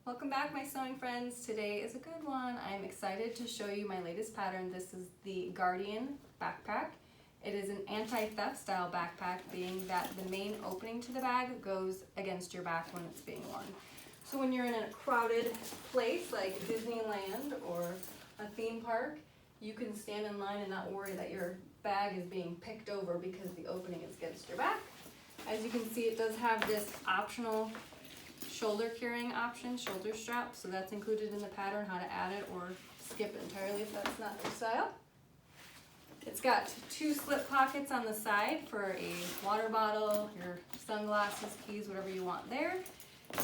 Welcome back, my sewing friends. Today is a good one. I'm excited to show you my latest pattern. This is the Guardian backpack. It is an anti-theft style backpack, being that the main opening to the bag goes against your back when it's being worn. So when you're in a crowded place like Disneyland or a theme park, you can stand in line and not worry that your bag is being picked over because the opening is against your back. As you can see, it does have this optional shoulder carrying option, shoulder strap, so that's included in the pattern, how to add it or skip it entirely if that's not your style. It's got two slip pockets on the side for a water bottle, your sunglasses, keys, whatever you want there.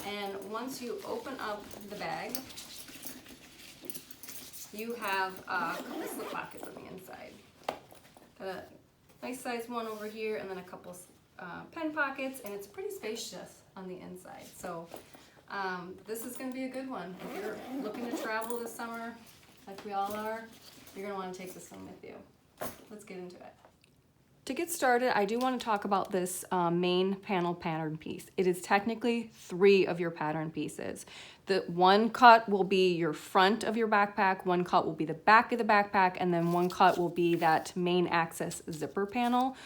And once you open up the bag, you have a couple slip pockets on the inside. Got a nice size one over here and then a couple pen pockets, and it's pretty spacious on the inside. So this is going to be a good one. If you're looking to travel this summer, like we all are, you're going to want to take this one with you. Let's get into it. To get started, I do want to talk about this main panel pattern piece. It is technically 3 of your pattern pieces. The one cut will be your front of your backpack, one cut will be the back of the backpack, and then one cut will be that main access zipper panel.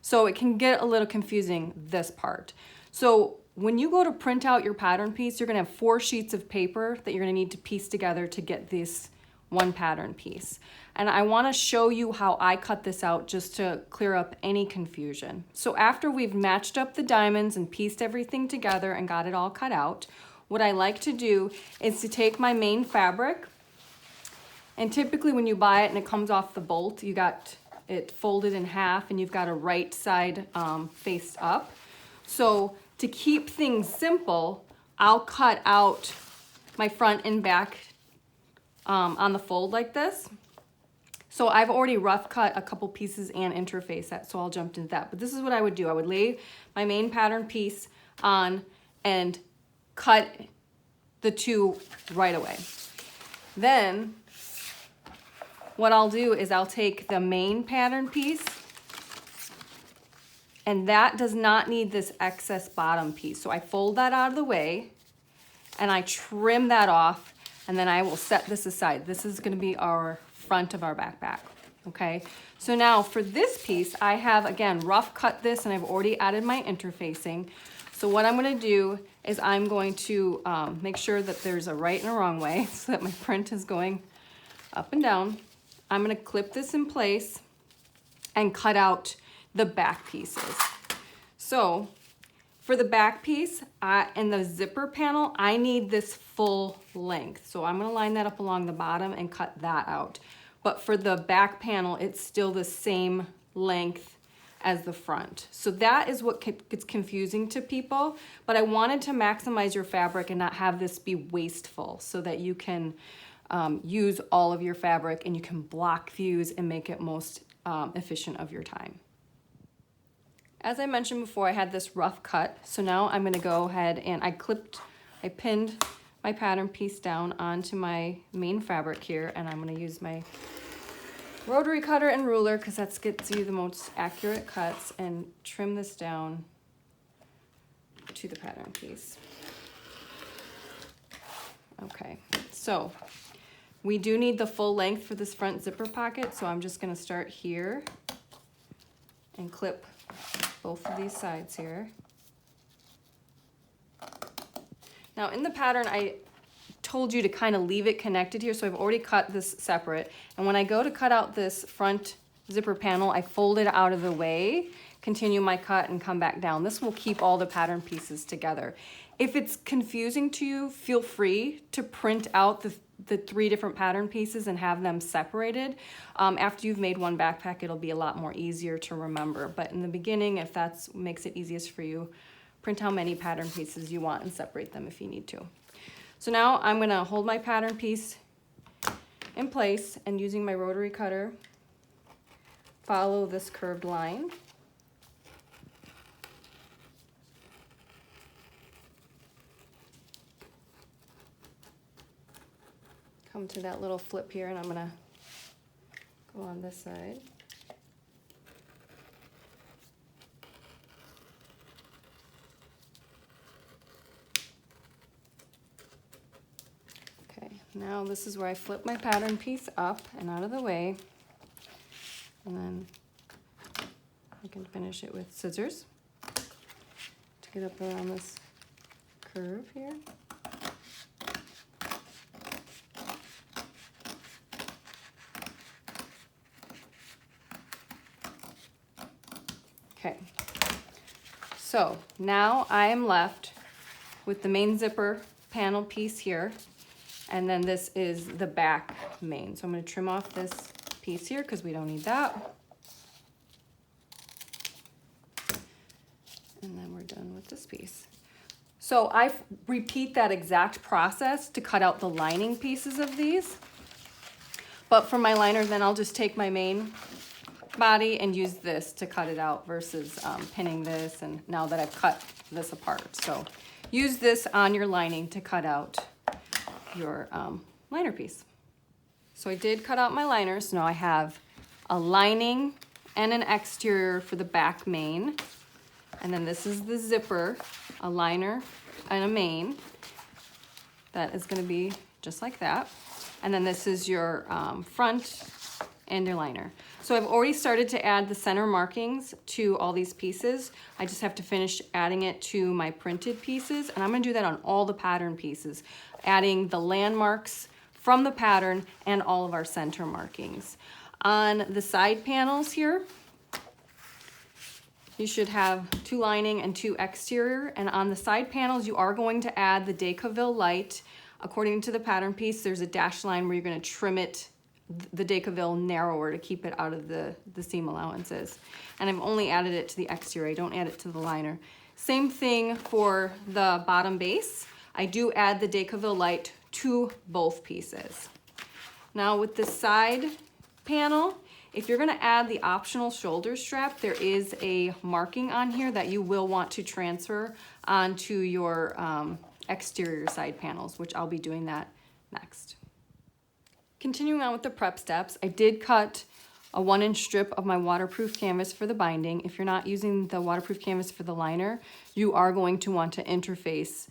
So it can get a little confusing, this part. So when you go to print out your pattern piece, you're going to have 4 sheets of paper that you're going to need to piece together to get this one pattern piece. And I want to show you how I cut this out just to clear up any confusion. So after we've matched up the diamonds and pieced everything together and got it all cut out, what I like to do is to take my main fabric, and typically when you buy it and it comes off the bolt, you got it folded in half and you've got a right side faced up. So to keep things simple, I'll cut out my front and back on the fold like this. So I've already rough cut a couple pieces and interface that, so I'll jump into that. But this is what I would do. I would lay my main pattern piece on and cut the 2 right away. Then what I'll do is I'll take the main pattern piece, and that does not need this excess bottom piece. So I fold that out of the way and I trim that off, and then I will set this aside. This is going to be our front of our backpack. Okay, so now for this piece, I have again rough cut this and I've already added my interfacing. So what I'm going to do is I'm going to make sure that there's a right and a wrong way so that my print is going up and down. I'm going to clip this in place and cut out the back pieces. So for the back piece and the zipper panel, I need this full length. So I'm going to line that up along the bottom and cut that out. But for the back panel, it's still the same length as the front. So that is what gets confusing to people. But I wanted to maximize your fabric and not have this be wasteful, so that you can use all of your fabric and you can block views and make it most efficient of your time. As I mentioned before, I had this rough cut. So now I'm going to go ahead and I pinned my pattern piece down onto my main fabric here, and I'm going to use my rotary cutter and ruler because that gets you the most accurate cuts, and trim this down to the pattern piece. Okay, so we do need the full length for this front zipper pocket, so I'm just going to start here and clip both of these sides here. Now in the pattern, I told you to kind of leave it connected here, so I've already cut this separate. And when I go to cut out this front zipper panel, I fold it out of the way, continue my cut, and come back down. This will keep all the pattern pieces together. If it's confusing to you, feel free to print out the 3 different pattern pieces and have them separated. After you've made one backpack, it'll be a lot more easier to remember. But in the beginning, if that makes it easiest for you, print how many pattern pieces you want and separate them if you need to. So now I'm going to hold my pattern piece in place and, using my rotary cutter, follow this curved line. Come to that little flip here, and I'm going to go on this side. now this is where I flip my pattern piece up and out of the way, and then I can finish it with scissors to get up around this curve here. Okay, so now I am left with the main zipper panel piece here, and then this is the back main. So I'm going to trim off this piece here because we don't need that. And then we're done with this piece. So I repeat that exact process to cut out the lining pieces of these. But for my liner, then I'll just take my main body and use this to cut it out versus pinning this, and now that I've cut this apart. So use this on your lining to cut out your liner piece. So I did cut out my liners. So now I have a lining and an exterior for the back main. And then this is the zipper, a liner and a main. That is going to be just like that. And then this is your front and your liner. So I've already started to add the center markings to all these pieces. I just have to finish adding it to my printed pieces, and I'm going to do that on all the pattern pieces, adding the landmarks from the pattern and all of our center markings. On the side panels here, you should have 2 lining and 2 exterior, and on the side panels you are going to add the Decorative light. According to the pattern piece, there's a dashed line where you're going to trim it, the Decorative narrower, to keep it out of the seam allowances. And I've only added it to the exterior. I don't add it to the liner. Same thing for the bottom base. I do add the Decorative light to both pieces. Now with the side panel, if you're going to add the optional shoulder strap, there is a marking on here that you will want to transfer onto your exterior side panels, which I'll be doing that next. Continuing on with the prep steps, I did cut a 1-inch strip of my waterproof canvas for the binding. If you're not using the waterproof canvas for the liner, you are going to want to interface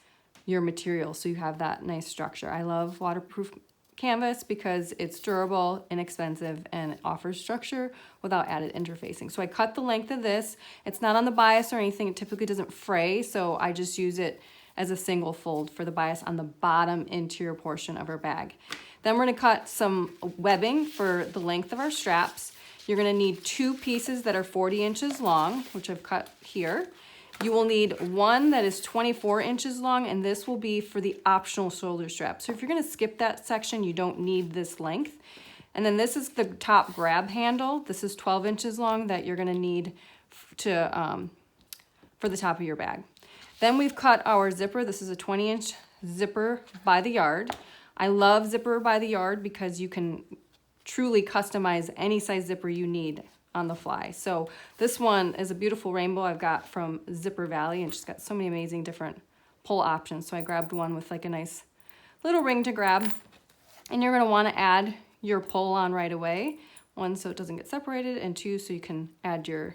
your material so you have that nice structure. I love waterproof canvas because it's durable, inexpensive, and it offers structure without added interfacing. So I cut the length of this. It's not on the bias or anything. It typically doesn't fray, so I just use it as a single fold for the bias on the bottom interior portion of our bag. Then we're going to cut some webbing for the length of our straps. You're going to need 2 pieces that are 40 inches long, which I've cut here. You will need one that is 24 inches long, and this will be for the optional shoulder strap. So if you're going to skip that section, you don't need this length. And then this is the top grab handle. This is 12 inches long that you're going to need to for the top of your bag. Then we've cut our zipper. This is a 20-inch zipper by the yard. I love zipper by the yard because you can truly customize any size zipper you need on the fly. So this one is a beautiful rainbow I've got from Zipper Valley, and she's got so many amazing different pull options. So I grabbed one with like a nice little ring to grab, and you're going to want to add your pull on right away. 1, so it doesn't get separated, and 2, so you can add your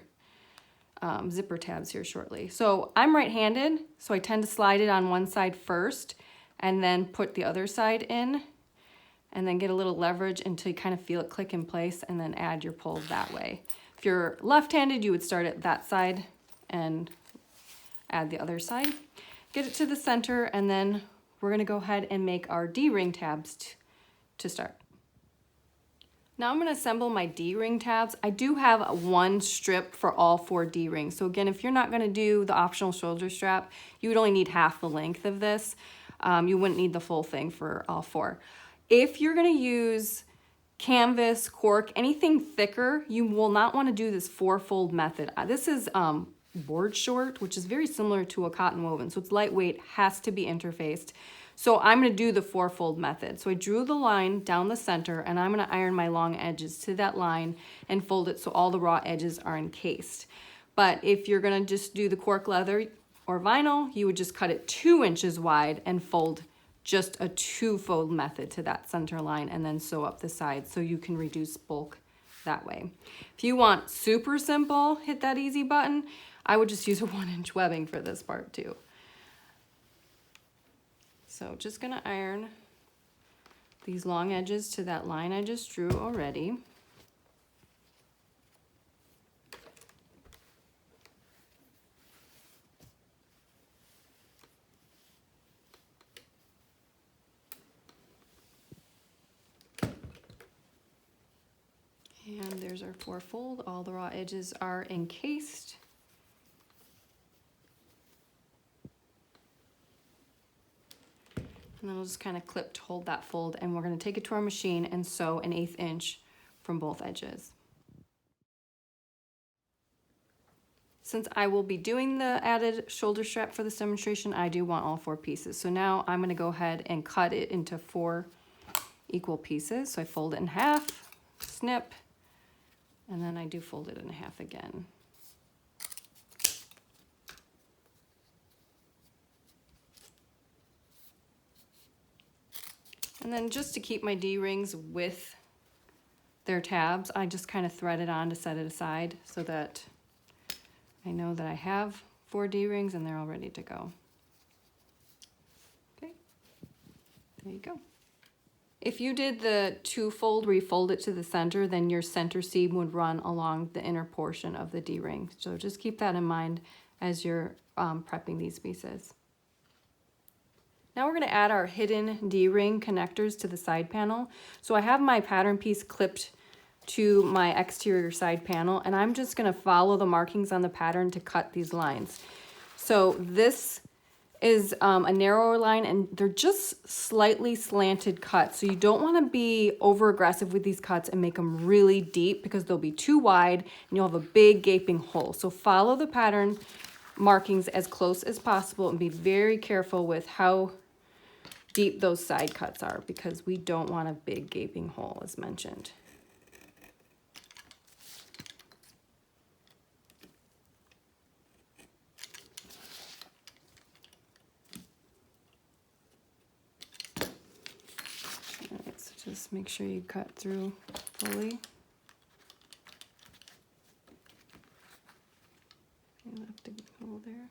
zipper tabs here shortly. So I'm right-handed, so I tend to slide it on one side first and then put the other side in, and then get a little leverage until you kind of feel it click in place, and then add your pull that way. If you're left-handed, you would start at that side and add the other side. Get it to the center, and then we're going to go ahead and make our D-ring tabs to start. Now I'm going to assemble my D-ring tabs. I do have 1 strip for all 4 D-rings. So again, if you're not going to do the optional shoulder strap, you would only need half the length of this. You wouldn't need the full thing for all 4. If you're going to use canvas, cork, anything thicker, you will not want to do this 4-fold method. This is board short, which is very similar to a cotton woven. So it's lightweight, has to be interfaced. So I'm going to do the 4-fold method. So I drew the line down the center, and I'm going to iron my long edges to that line and fold it so all the raw edges are encased. But if you're going to just do the cork leather or vinyl, you would just cut it 2 inches wide and fold just a 2-fold method to that center line, and then sew up the sides so you can reduce bulk that way. If you want super simple, hit that easy button. I would just use a 1-inch webbing for this part too. So just gonna iron these long edges to that line I just drew already. And there's our 4 fold. All the raw edges are encased. And then we'll just kind of clip to hold that fold, and we're going to take it to our machine and sew an 1/8 inch from both edges. Since I will be doing the added shoulder strap for this demonstration, I do want all 4 pieces. So now I'm going to go ahead and cut it into 4 equal pieces. So I fold it in half, snip, and then I do fold it in half again. And then just to keep my D-rings with their tabs, I just kind of thread it on to set it aside so that I know that I have 4 D-rings and they're all ready to go. Okay, there you go. If you did the 2-fold where you fold it to the center, then your center seam would run along the inner portion of the D-ring. So just keep that in mind as you're prepping these pieces. Now we're going to add our hidden D-ring connectors to the side panel. So I have my pattern piece clipped to my exterior side panel, and I'm just going to follow the markings on the pattern to cut these lines. So this is a narrower line, and they're just slightly slanted cuts. So you don't want to be over aggressive with these cuts and make them really deep, because they'll be too wide and you'll have a big gaping hole. So follow the pattern markings as close as possible and be very careful with how deep those side cuts are, because we don't want a big gaping hole as mentioned. All right, so just make sure you cut through fully. You left a hole there.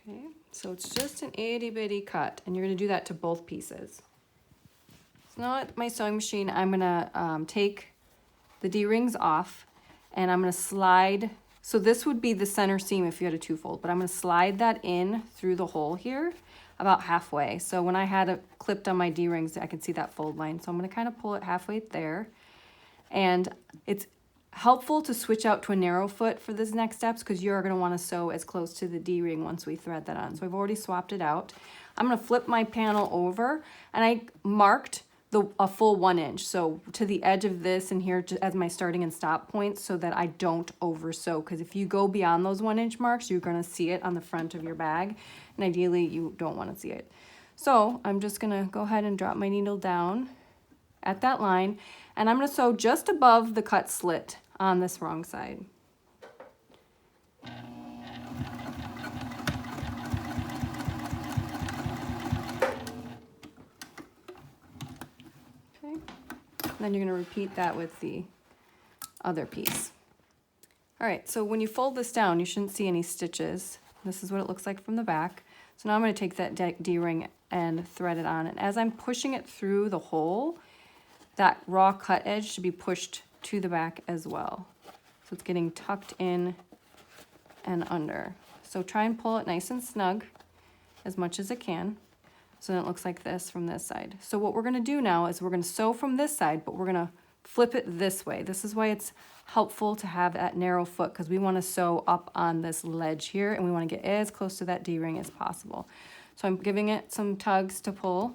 Okay, so it's just an itty bitty cut, and you're going to do that to both pieces. So now at my sewing machine, I'm going to take the D-rings off, and I'm going to slide. So this would be the center seam if you had a 2-fold, but I'm going to slide that in through the hole here about halfway. So when I had it clipped on my D-rings, I could see that fold line. So I'm going to kind of pull it halfway there, and it's helpful to switch out to a narrow foot for this next steps, because you're going to want to sew as close to the D-ring once we thread that on. So I've already swapped it out. I'm going to flip my panel over, and I marked a full 1 inch, so to the edge of this and here as my starting and stop points, so that I don't over sew, because if you go beyond those 1 inch marks, you're going to see it on the front of your bag, and ideally you don't want to see it. So I'm just going to go ahead and drop my needle down at that line, and I'm going to sew just above the cut slit on this wrong side. Okay, then you're going to repeat that with the other piece. All right, so when you fold this down, you shouldn't see any stitches. This is what it looks like from the back. So now I'm going to take that D-ring and thread it on, and as I'm pushing it through the hole, that raw cut edge should be pushed to the back as well. So it's getting tucked in and under. So try and pull it nice and snug as much as it can. So then it looks like this from this side. So what we're going to do now is we're going to sew from this side, but we're going to flip it this way. This is why it's helpful to have that narrow foot, because we want to sew up on this ledge here, and we want to get as close to that D-ring as possible. So I'm giving it some tugs to pull,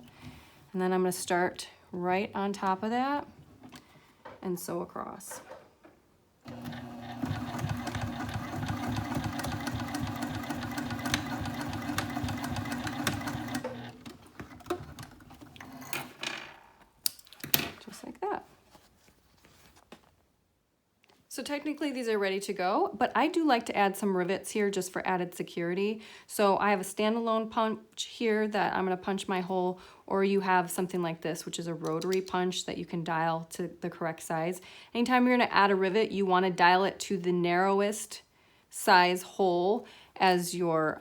and then I'm going to start right on top of that and sew across. Just like that. So technically these are ready to go, but I do like to add some rivets here just for added security. So I have a standalone punch here that I'm going to punch my hole, or you have something like this, which is a rotary punch that you can dial to the correct size. Anytime you're going to add a rivet, you want to dial it to the narrowest size hole as your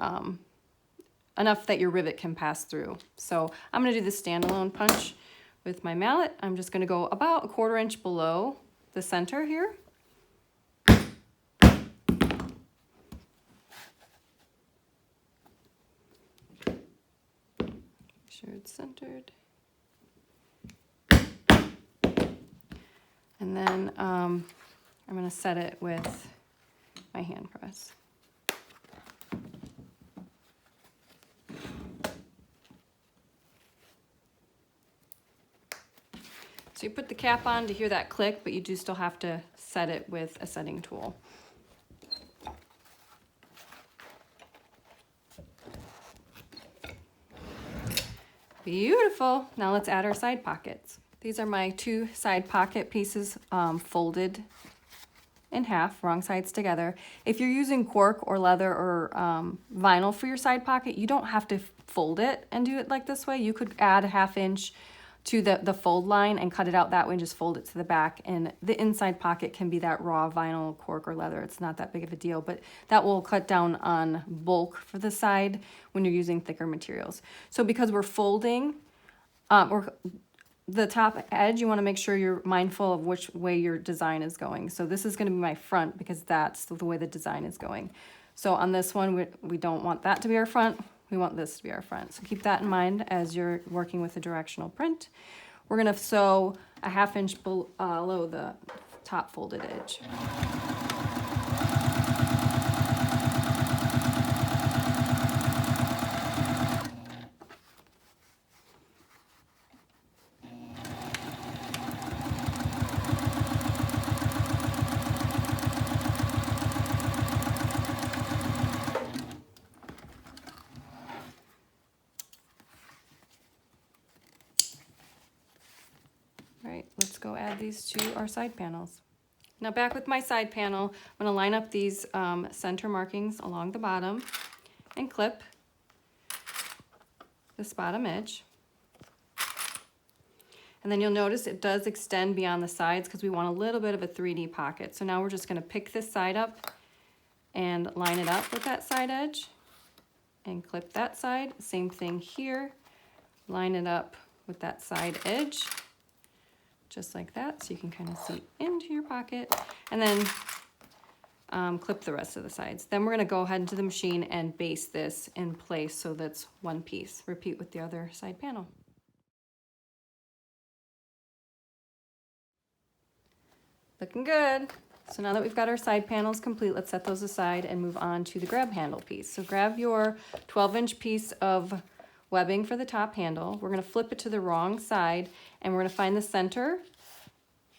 enough that your rivet can pass through. So I'm gonna do the standalone punch with my mallet. I'm just gonna go about a 1/4 inch below the center here. Make sure it's centered. And then I'm gonna set it with my hand press. So you put the cap on to hear that click, but you do still have to set it with a setting tool. Beautiful. Now let's add our side pockets. These are my 2 side pocket pieces folded in half, wrong sides together. If you're using cork or leather or vinyl for your side pocket, you don't have to fold it and do it like this way. You could add a 1/2 inch to the fold line and cut it out that way and just fold it to the back. And the inside pocket can be that raw vinyl, cork, or leather. It's not that big of a deal, but that will cut down on bulk for the side when you're using thicker materials. So because we're folding, or the top edge, you want to make sure you're mindful of which way your design is going. So this is going to be my front because that's the way the design is going. So on this one, we don't want that to be our front. We want this to be our front. So keep that in mind as you're working with the directional print. We're going to sew a 1/2 inch below the top folded edge. Let's go add these to our side panels. Now back with my side panel, I'm going to line up these center markings along the bottom and clip this bottom edge. And then you'll notice it does extend beyond the sides because we want a little bit of a 3D pocket. So now we're just going to pick this side up and line it up with that side edge and clip that side. Same thing here. Line it up with that side edge, just like that, so you can kind of see into your pocket, and then clip the rest of the sides. Then we're going to go ahead into the machine and baste this in place so that's one piece. Repeat with the other side panel. Looking good. So now that we've got our side panels complete, let's set those aside and move on to the grab handle piece. So grab your 12-inch piece of webbing for the top handle. We're going to flip it to the wrong side, and we're going to find the center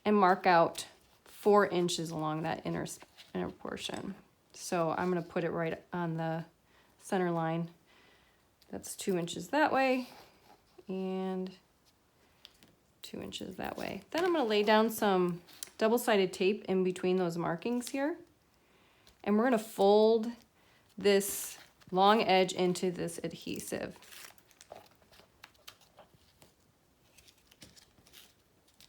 and mark out 4 inches along that inner portion. So I'm going to put it right on the center line. That's 2 inches that way and 2 inches that way. Then I'm going to lay down some double-sided tape in between those markings here, and we're going to fold this long edge into this adhesive.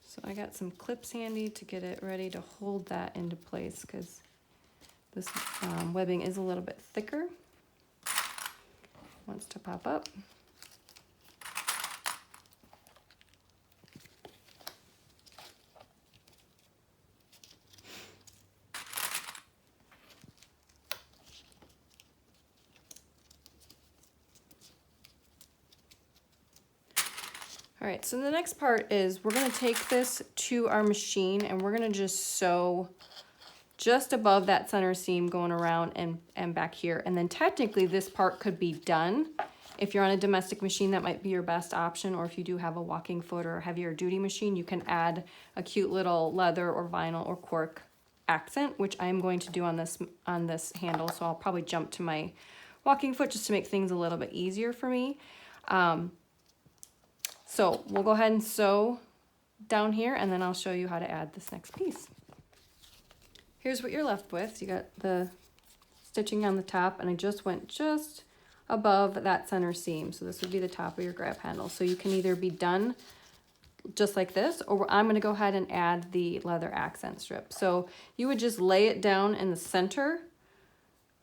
So I got some clips handy to get it ready to hold that into place because this webbing is a little bit thicker. Wants to pop up. All right, so the next part is we're going to take this to our machine and we're going to just sew just above that center seam going around and back here. And then technically this part could be done. If you're on a domestic machine, that might be your best option, or if you do have a walking foot or heavier duty machine, you can add a cute little leather or vinyl or cork accent, which I'm going to do on this handle. So I'll probably jump to my walking foot just to make things a little bit easier for me. So we'll go ahead and sew down here, and then I'll show you how to add this next piece. Here's what you're left with. You got the stitching on the top, and I just went just above that center seam. So this would be the top of your grab handle. So you can either be done just like this, or I'm going to go ahead and add the leather accent strip. So you would just lay it down in the center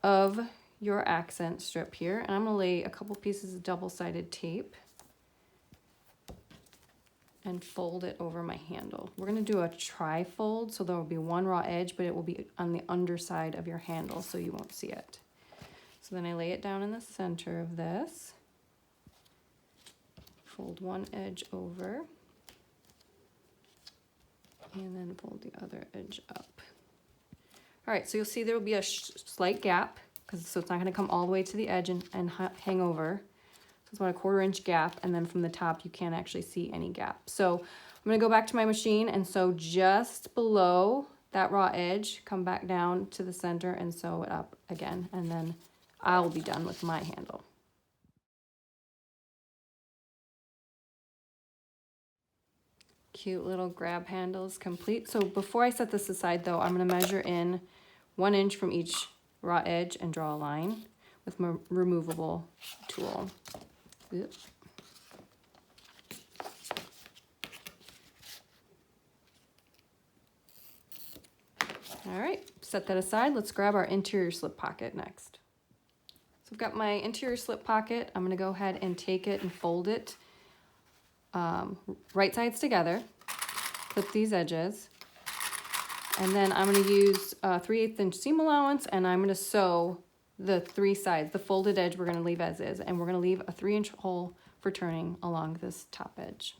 of your accent strip here, and I'm gonna lay a couple pieces of double-sided tape and fold it over my handle. We're gonna do a tri-fold, so there will be one raw edge, but it will be on the underside of your handle, so you won't see it. So then I lay it down in the center of this, fold one edge over, and then fold the other edge up. All right, so you'll see there will be a slight gap, so it's not gonna come all the way to the edge and hang over. So it's about a 1/4 inch gap, and then from the top you can't actually see any gap. So I'm gonna go back to my machine and sew just below that raw edge, come back down to the center and sew it up again, and then I'll be done with my handle. Cute little grab handle is complete. So before I set this aside though, I'm gonna measure in 1 inch from each raw edge and draw a line with my removable tool. Oops. All right, set that aside. Let's grab our interior slip pocket next. So I've got my interior slip pocket. I'm gonna go ahead and take it and fold it right sides together, clip these edges, and then I'm gonna use 3/8 inch seam allowance, and I'm gonna sew the 3 sides. The folded edge we're gonna leave as is, and we're gonna leave a 3 inch hole for turning along this top edge.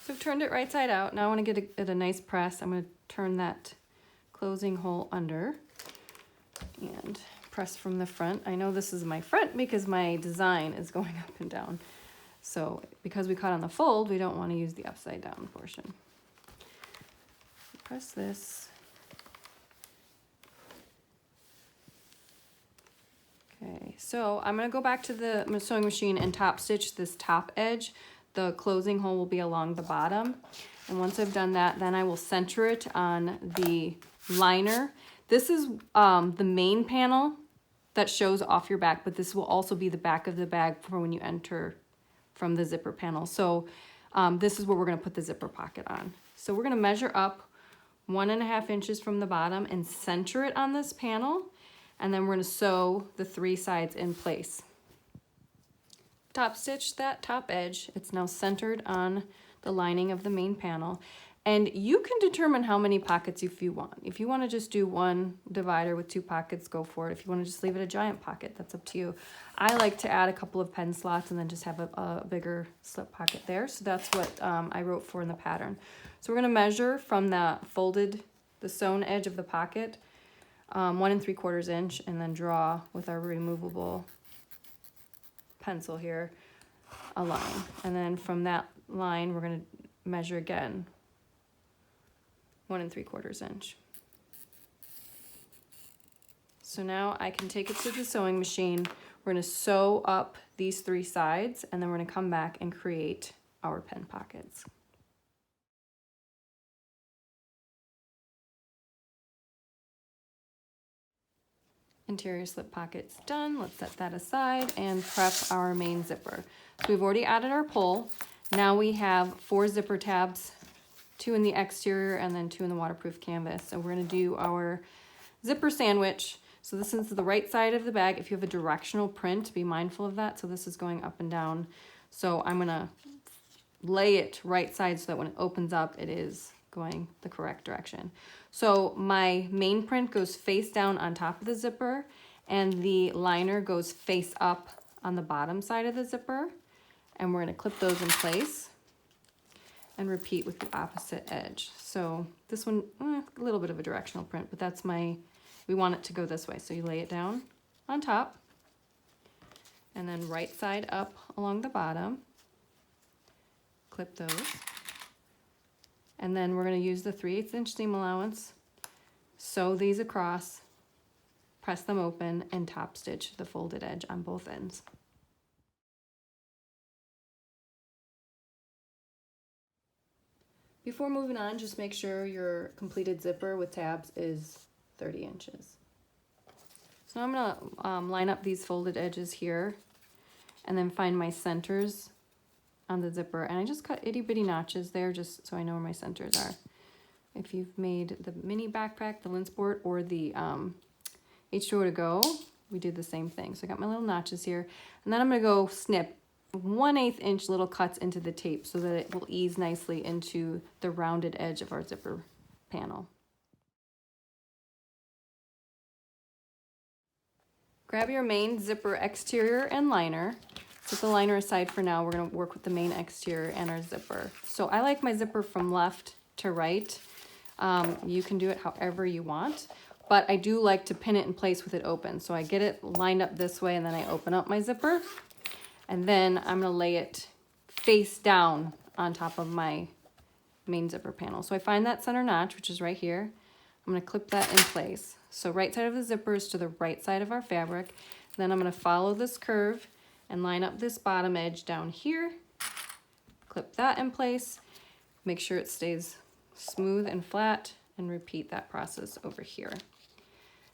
So I've turned it right side out. Now I want to get it a nice press. I'm going to turn that closing hole under and press from the front. I know this is my front because my design is going up and down. So because we cut on the fold, we don't want to use the upside down portion. Press this. Okay, so I'm going to go back to the sewing machine and top stitch this top edge. The closing hole will be along the bottom. And once I've done that, then I will center it on the liner. This is the main panel that shows off your back, but this will also be the back of the bag for when you enter from the zipper panel. So this is where we're gonna put the zipper pocket on. So we're gonna measure up 1.5 inches from the bottom and center it on this panel. And then we're gonna sew the 3 sides in place. Top stitch that top edge. It's now centered on the lining of the main panel. And you can determine how many pockets if you want. If you want to just do one divider with 2 pockets, go for it. If you want to just leave it a giant pocket, that's up to you. I like to add a couple of pen slots and then just have a bigger slip pocket there. So that's what I wrote for in the pattern. So we're going to measure from the sewn edge of the pocket, 1 3/4 inch, and then draw with our removable pencil here a line, and then from that line we're going to measure again 1 3/4 inch. So now I can take it to the sewing machine. We're going to sew up these 3 sides, and then we're going to come back and create our pen pockets. Interior slip pocket's done. Let's set that aside and prep our main zipper. So we've already added our pull. Now we have 4 zipper tabs, 2 in the exterior and then 2 in the waterproof canvas. So we're going to do our zipper sandwich. So this is the right side of the bag. If you have a directional print, be mindful of that. So this is going up and down. So I'm going to lay it right side so that when it opens up, it is going the correct direction. So my main print goes face down on top of the zipper, and the liner goes face up on the bottom side of the zipper. And we're going to clip those in place and repeat with the opposite edge. So this one, a little bit of a directional print, but that's we want it to go this way. So you lay it down on top, and then right side up along the bottom, clip those. And then we're going to use the 3/8 inch seam allowance, sew these across, press them open, and top stitch the folded edge on both ends. Before moving on, just make sure your completed zipper with tabs is 30 inches. So now I'm going to line up these folded edges here and then find my centers on the zipper, and I just cut itty bitty notches there just so I know where my centers are. If you've made the mini backpack, the Linds sport, or the H2O to go, we did the same thing. So I got my little notches here, and then I'm gonna go snip 1/8 inch little cuts into the tape so that it will ease nicely into the rounded edge of our zipper panel. Grab your main zipper exterior and liner. Set the liner aside for now. We're gonna work with the main exterior and our zipper. So I like my zipper from left to right. You can do it however you want, but I do like to pin it in place with it open. So I get it lined up this way, and then I open up my zipper, and then I'm gonna lay it face down on top of my main zipper panel. So I find that center notch, which is right here. I'm gonna clip that in place. So right side of the zipper is to the right side of our fabric. Then I'm gonna follow this curve and line up this bottom edge down here. Clip that in place. Make sure it stays smooth and flat, and repeat that process over here.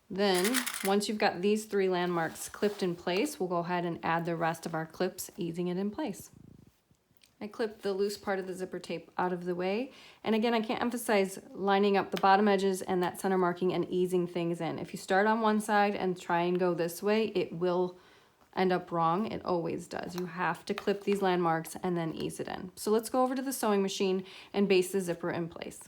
Then, once you've got these 3 landmarks clipped in place, we'll go ahead and add the rest of our clips, easing it in place. I clipped the loose part of the zipper tape out of the way. And again, I can't emphasize lining up the bottom edges and that center marking and easing things in. If you start on one side and try and go this way, it will end up wrong. It always does. You have to clip these landmarks and then ease it in. So let's go over to the sewing machine and baste the zipper in place.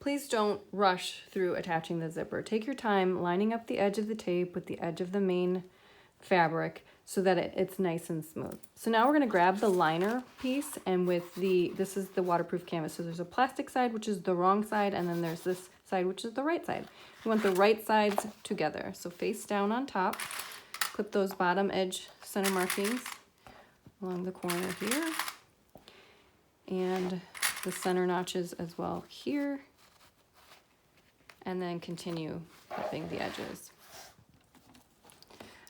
Please don't rush through attaching the zipper. Take your time lining up the edge of the tape with the edge of the main fabric so that it's nice and smooth. So now we're going to grab the liner piece, and with this is the waterproof canvas. So there's a plastic side, which is the wrong side, and then there's this side, which is the right side. You want the right sides together. So face down on top, clip those bottom edge center markings along the corner here, and the center notches as well here. And then continue clipping the edges.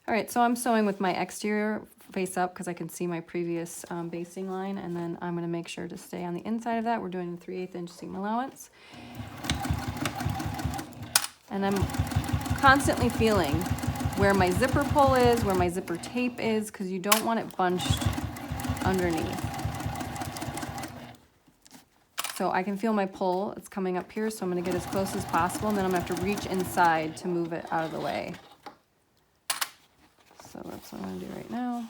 All right, so I'm sewing with my exterior face up because I can see my previous basting line, and then I'm gonna make sure to stay on the inside of that. We're doing a 3/8 inch seam allowance. And I'm constantly feeling where my zipper pull is, where my zipper tape is, because you don't want it bunched underneath. So I can feel my pull, it's coming up here, so I'm gonna get as close as possible, and then I'm gonna have to reach inside to move it out of the way. So that's what I'm gonna do right now.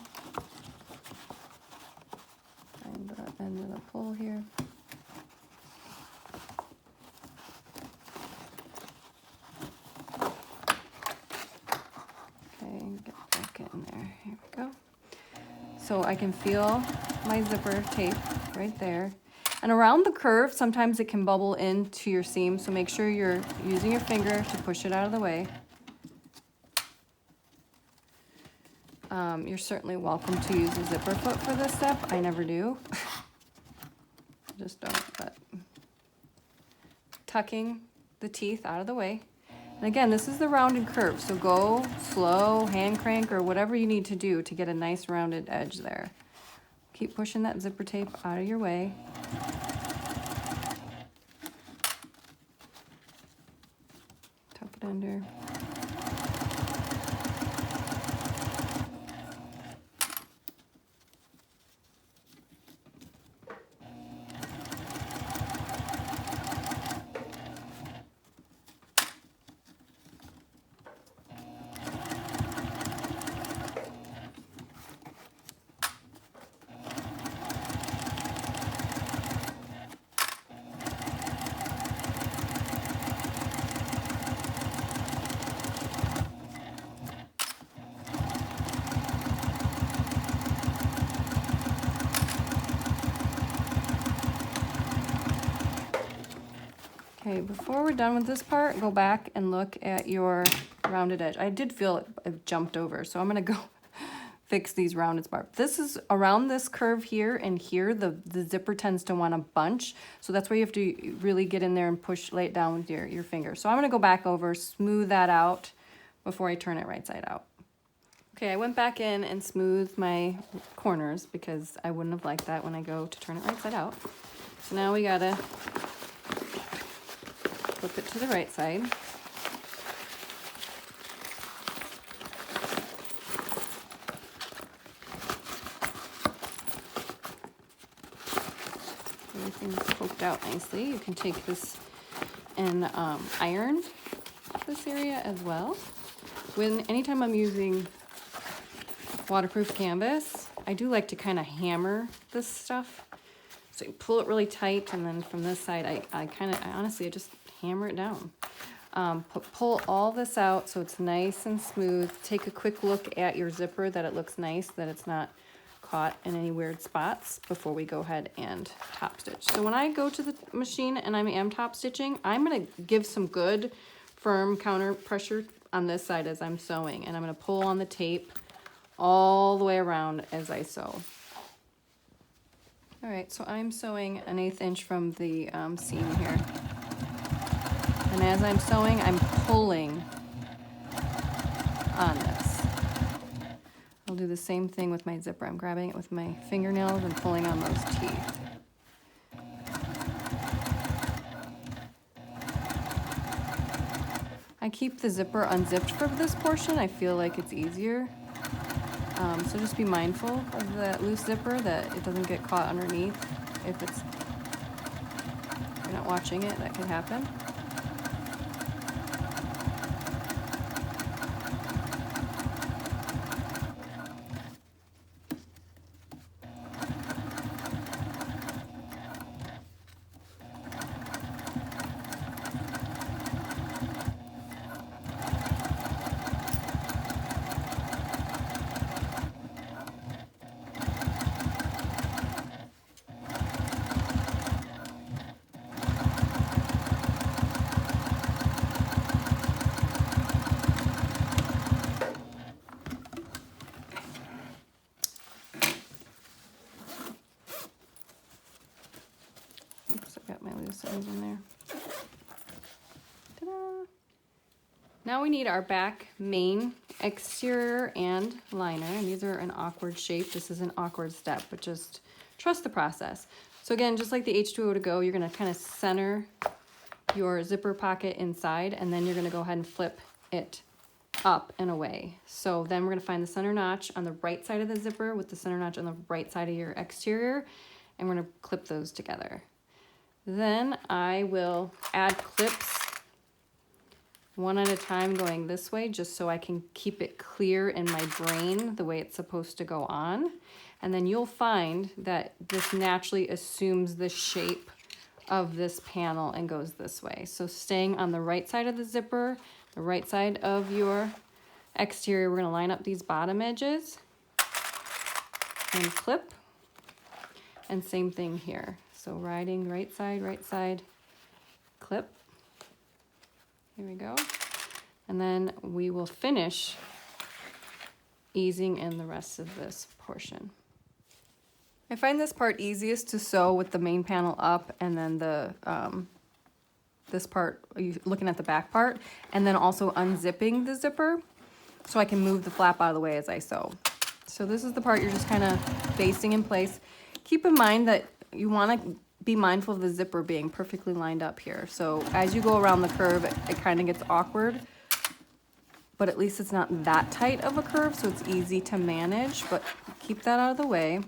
Find the end of the pull here. Okay, get back in there, here we go. So I can feel my zipper tape right there. And around the curve, sometimes it can bubble into your seam, so make sure you're using your finger to push it out of the way. You're certainly welcome to use a zipper foot for this step. I never do. I just don't, but tucking the teeth out of the way. And again, this is the rounded curve, so go slow, hand crank, or whatever you need to do to get a nice rounded edge there. Keep pushing that zipper tape out of your way. Tuck it under. Okay, before we're done with this part, go back and look at your rounded edge. I did feel it jumped over, so I'm gonna go fix these rounded spots. This is around this curve here and here, the zipper tends to want to bunch, so that's where you have to really get in there and push, lay it down with your finger. So I'm gonna go back over, smooth that out before I turn it right side out. Okay, I went back in and smoothed my corners because I wouldn't have liked that when I go to turn it right side out. So now we gotta flip it to the right side. Everything's poked out nicely. You can take this and iron this area as well. Anytime I'm using waterproof canvas, I do like to kind of hammer this stuff. So you pull it really tight, and then from this side, I honestly just hammer it down. Pull all this out so it's nice and smooth. Take a quick look at your zipper that it looks nice, that it's not caught in any weird spots before we go ahead and top stitch. So when I go to the machine and I am top stitching, I'm gonna give some good firm counter pressure on this side as I'm sewing, and I'm gonna pull on the tape all the way around as I sew. All right, so I'm sewing 1/8 inch from the seam here. And as I'm sewing, I'm pulling on this. I'll do the same thing with my zipper. I'm grabbing it with my fingernails and pulling on those teeth. I keep the zipper unzipped for this portion. I feel like it's easier. So just be mindful of that loose zipper, that it doesn't get caught underneath. If you're not watching it, that could happen. In there. Ta-da! Now we need our back main exterior and liner, and these are an awkward shape. This is an awkward step, but just trust the process. So again, just like the H2O to go, you're going to kind of center your zipper pocket inside, and then you're going to go ahead and flip it up and away. So then we're going to find the center notch on the right side of the zipper with the center notch on the right side of your exterior, and we're going to clip those together. Then I will add clips one at a time going this way, just so I can keep it clear in my brain the way it's supposed to go on. And then you'll find that this naturally assumes the shape of this panel and goes this way. So staying on the right side of the zipper, the right side of your exterior, we're going to line up these bottom edges and clip. And same thing here. So riding right side, clip. Here we go. And then we will finish easing in the rest of this portion. I find this part easiest to sew with the main panel up, and then the this part, looking at the back part, and then also unzipping the zipper so I can move the flap out of the way as I sew. So this is the part you're just kind of basting in place. Keep in mind that you want to be mindful of the zipper being perfectly lined up here. So as you go around the curve, it kind of gets awkward, but at least it's not that tight of a curve, so it's easy to manage, but keep that out of the way.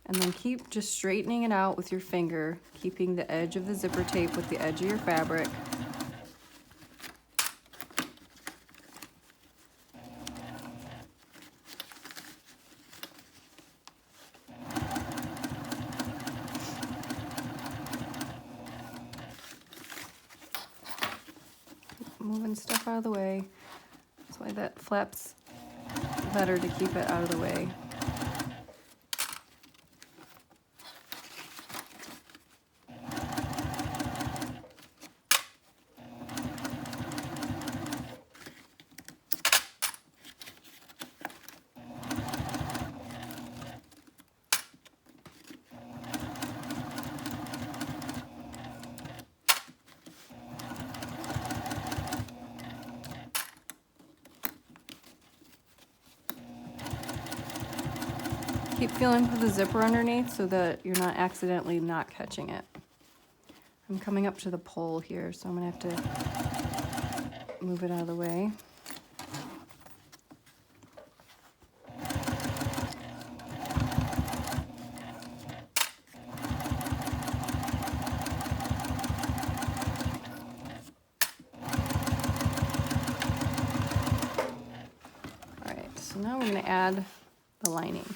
And then keep just straightening it out with your finger, keeping the edge of the zipper tape with the edge of your fabric. Moving stuff out of the way. That's why that flap's better, to keep it out of the way. Keep feeling for the zipper underneath so that you're not accidentally not catching it. I'm coming up to the pole here, so I'm gonna have to move it out of the way. add the lining.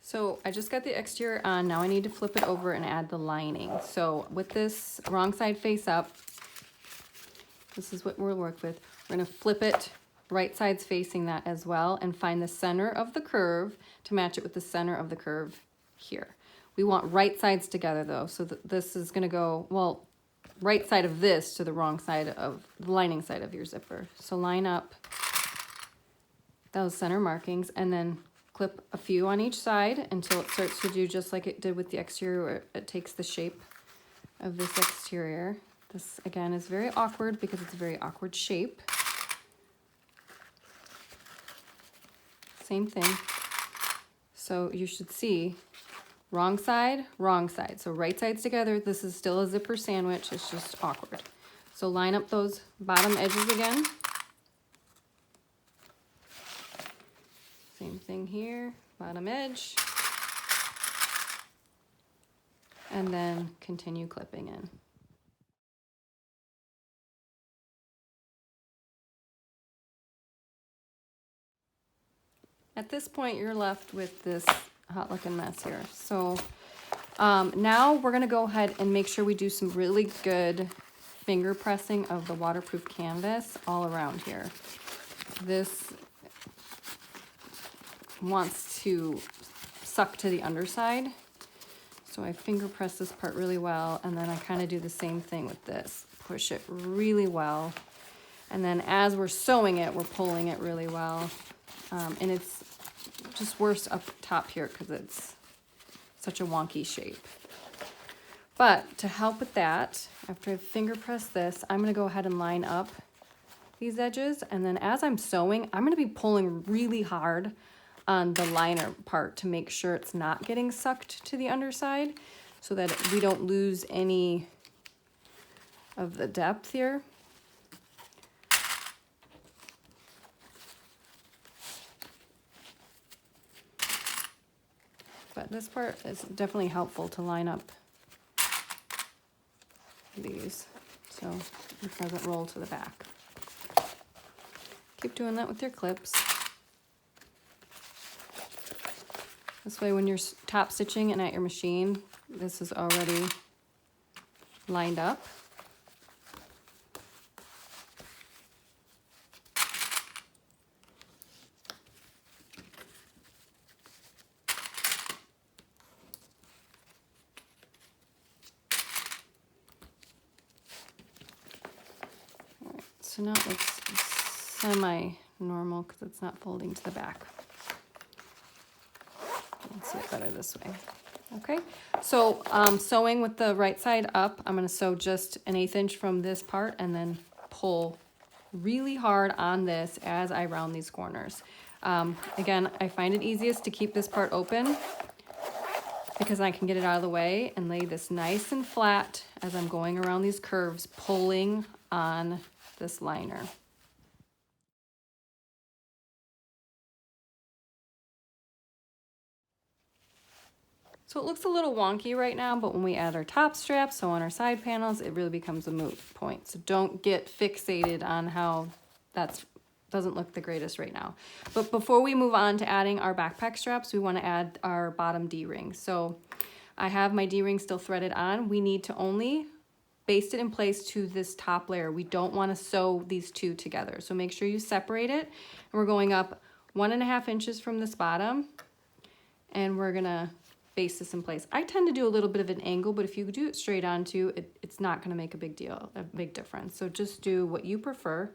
So I just got the exterior on, now I need to flip it over and add the lining. So with this wrong side face up, this is what we'll work with. We're gonna flip it, right side's facing that as well, and find the center of the curve to match it with the center of the curve here. We want right sides together though, so this is gonna go, well, right side of this to the wrong side of the lining side of your zipper. So line up those center markings and then clip a few on each side until it starts to do just like it did with the exterior, where it takes the shape of this exterior. This again is very awkward because it's a very awkward shape. Same thing. So you should see wrong side, wrong side. So right sides together, this is still a zipper sandwich, it's just awkward. So line up those bottom edges again. Same thing here, bottom edge. And then continue clipping in. At this point, you're left with this hot looking mess here. So now we're gonna go ahead and make sure we do some really good finger pressing of the waterproof canvas all around here. This wants to suck to the underside. So I finger press this part really well, and then I kind of do the same thing with this. Push it really well. And then as we're sewing it, we're pulling it really well. And it's just worse up top here because it's such a wonky shape. But to help with that, after I finger press this, I'm gonna go ahead and line up these edges. And then as I'm sewing, I'm gonna be pulling really hard on the liner part to make sure it's not getting sucked to the underside so that we don't lose any of the depth here. But this part is definitely helpful to line up these so it doesn't roll to the back. Keep doing that with your clips. This way when you're top stitching and at your machine, this is already lined up. All right, so now it's semi-normal because it's not folding to the back. See it better this way. Okay, so sewing with the right side up, I'm going to sew just 1/8 inch from this part and then pull really hard on this as I round these corners. Again, I find it easiest to keep this part open because I can get it out of the way and lay this nice and flat as I'm going around these curves, pulling on this liner. So it looks a little wonky right now, but when we add our top straps, so on our side panels, it really becomes a moot point. So don't get fixated on how that doesn't look the greatest right now. But before we move on to adding our backpack straps, we want to add our bottom D-ring. So I have my D-ring still threaded on. We need to only baste it in place to this top layer. We don't want to sew these two together. So make sure you separate it. And we're going up 1.5 inches from this bottom, and we're gonna baste this in place. I tend to do a little bit of an angle, but if you do it straight onto, it's not gonna make a big difference. So just do what you prefer.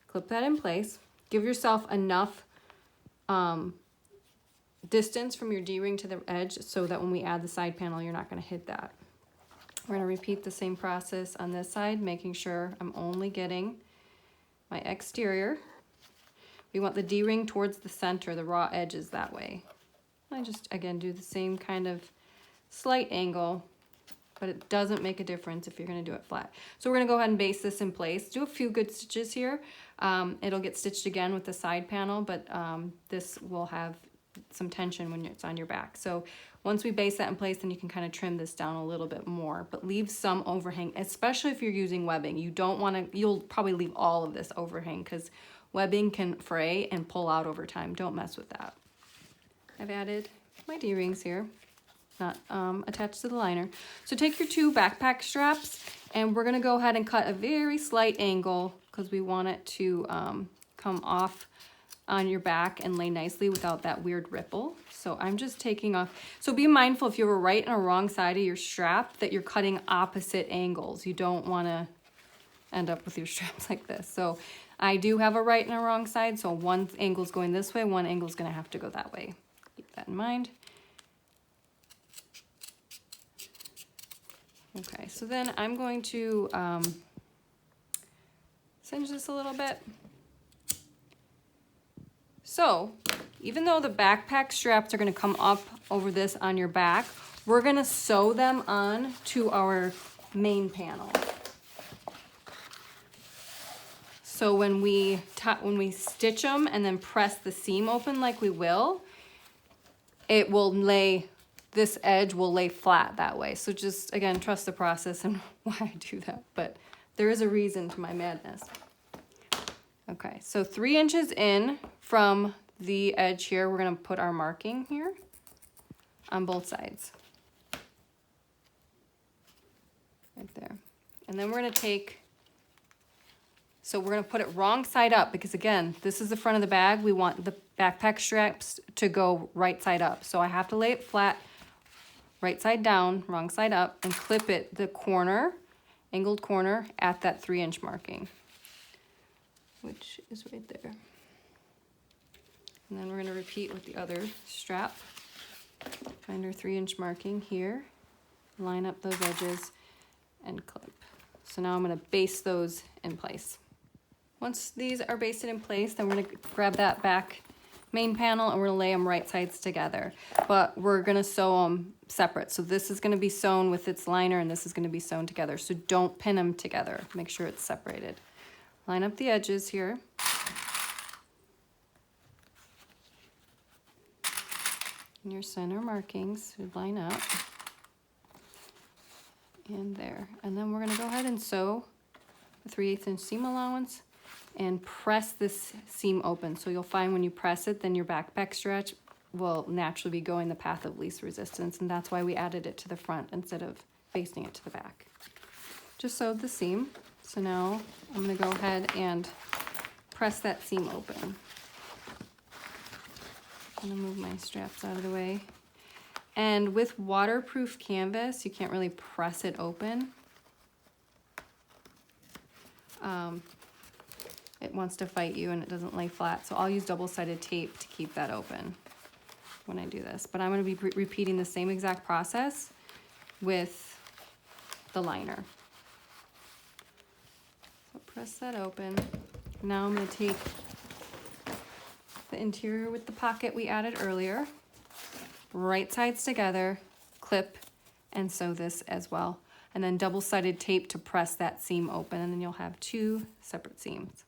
Clip that in place. Give yourself enough distance from your D-ring to the edge so that when we add the side panel, you're not gonna hit that. We're gonna repeat the same process on this side, making sure I'm only getting my exterior. We want the D-ring towards the center, the raw edges that way. I just, again, do the same kind of slight angle, but it doesn't make a difference if you're gonna do it flat. So we're gonna go ahead and baste this in place. Do a few good stitches here. It'll get stitched again with the side panel, but this will have some tension when it's on your back. So once we base that in place, then you can kind of trim this down a little bit more, but leave some overhang, especially if you're using webbing. You don't wanna, you'll probably leave all of this overhang because webbing can fray and pull out over time. Don't mess with that. I've added my D-rings here, not attached to the liner. So take your 2 backpack straps, and we're gonna go ahead and cut a very slight angle because we want it to come off on your back and lay nicely without that weird ripple. So I'm just taking off. So be mindful if you have a right and a wrong side of your strap that you're cutting opposite angles. You don't wanna end up with your straps like this. So I do have a right and a wrong side. So one angle's going this way, one angle's gonna have to go that way. Keep that in mind. Okay, so then I'm going to cinch this a little bit. So even though the backpack straps are gonna come up over this on your back, we're gonna sew them on to our main panel. So when we stitch them and then press the seam open like we will, it will lay, this edge will lay flat that way. So just, again, trust the process and why I do that, but there is a reason to my madness. Okay, so 3 inches in from the edge here, we're gonna put our marking here on both sides. Right there. And then we're gonna take, so we're gonna put it wrong side up because again, this is the front of the bag. We want the backpack straps to go right side up. So I have to lay it flat, right side down, wrong side up, and clip it the corner, angled corner at that 3-inch marking, which is right there. And then we're gonna repeat with the other strap. Find our 3-inch marking here, line up those edges and clip. So now I'm gonna baste those in place. Once these are basted in place, then we're gonna grab that back main panel and we're gonna lay them right sides together. But we're gonna sew them separate. So this is gonna be sewn with its liner and this is gonna be sewn together. So don't pin them together. Make sure it's separated. Line up the edges here. And your center markings should line up. And there. And then we're gonna go ahead and sew a 3/8 inch seam allowance and press this seam open. So you'll find when you press it, then your backpack stretch will naturally be going the path of least resistance, and that's why we added it to the front instead of basting it to the back. Just sewed the seam. So now I'm gonna go ahead and press that seam open. I'm gonna move my straps out of the way. And with waterproof canvas, you can't really press it open. It wants to fight you and it doesn't lay flat. So I'll use double-sided tape to keep that open when I do this. But I'm gonna be repeating the same exact process with the liner. So press that open. Now I'm gonna take the interior with the pocket we added earlier, right sides together, clip, and sew this as well. And then double-sided tape to press that seam open, and then you'll have 2 separate seams.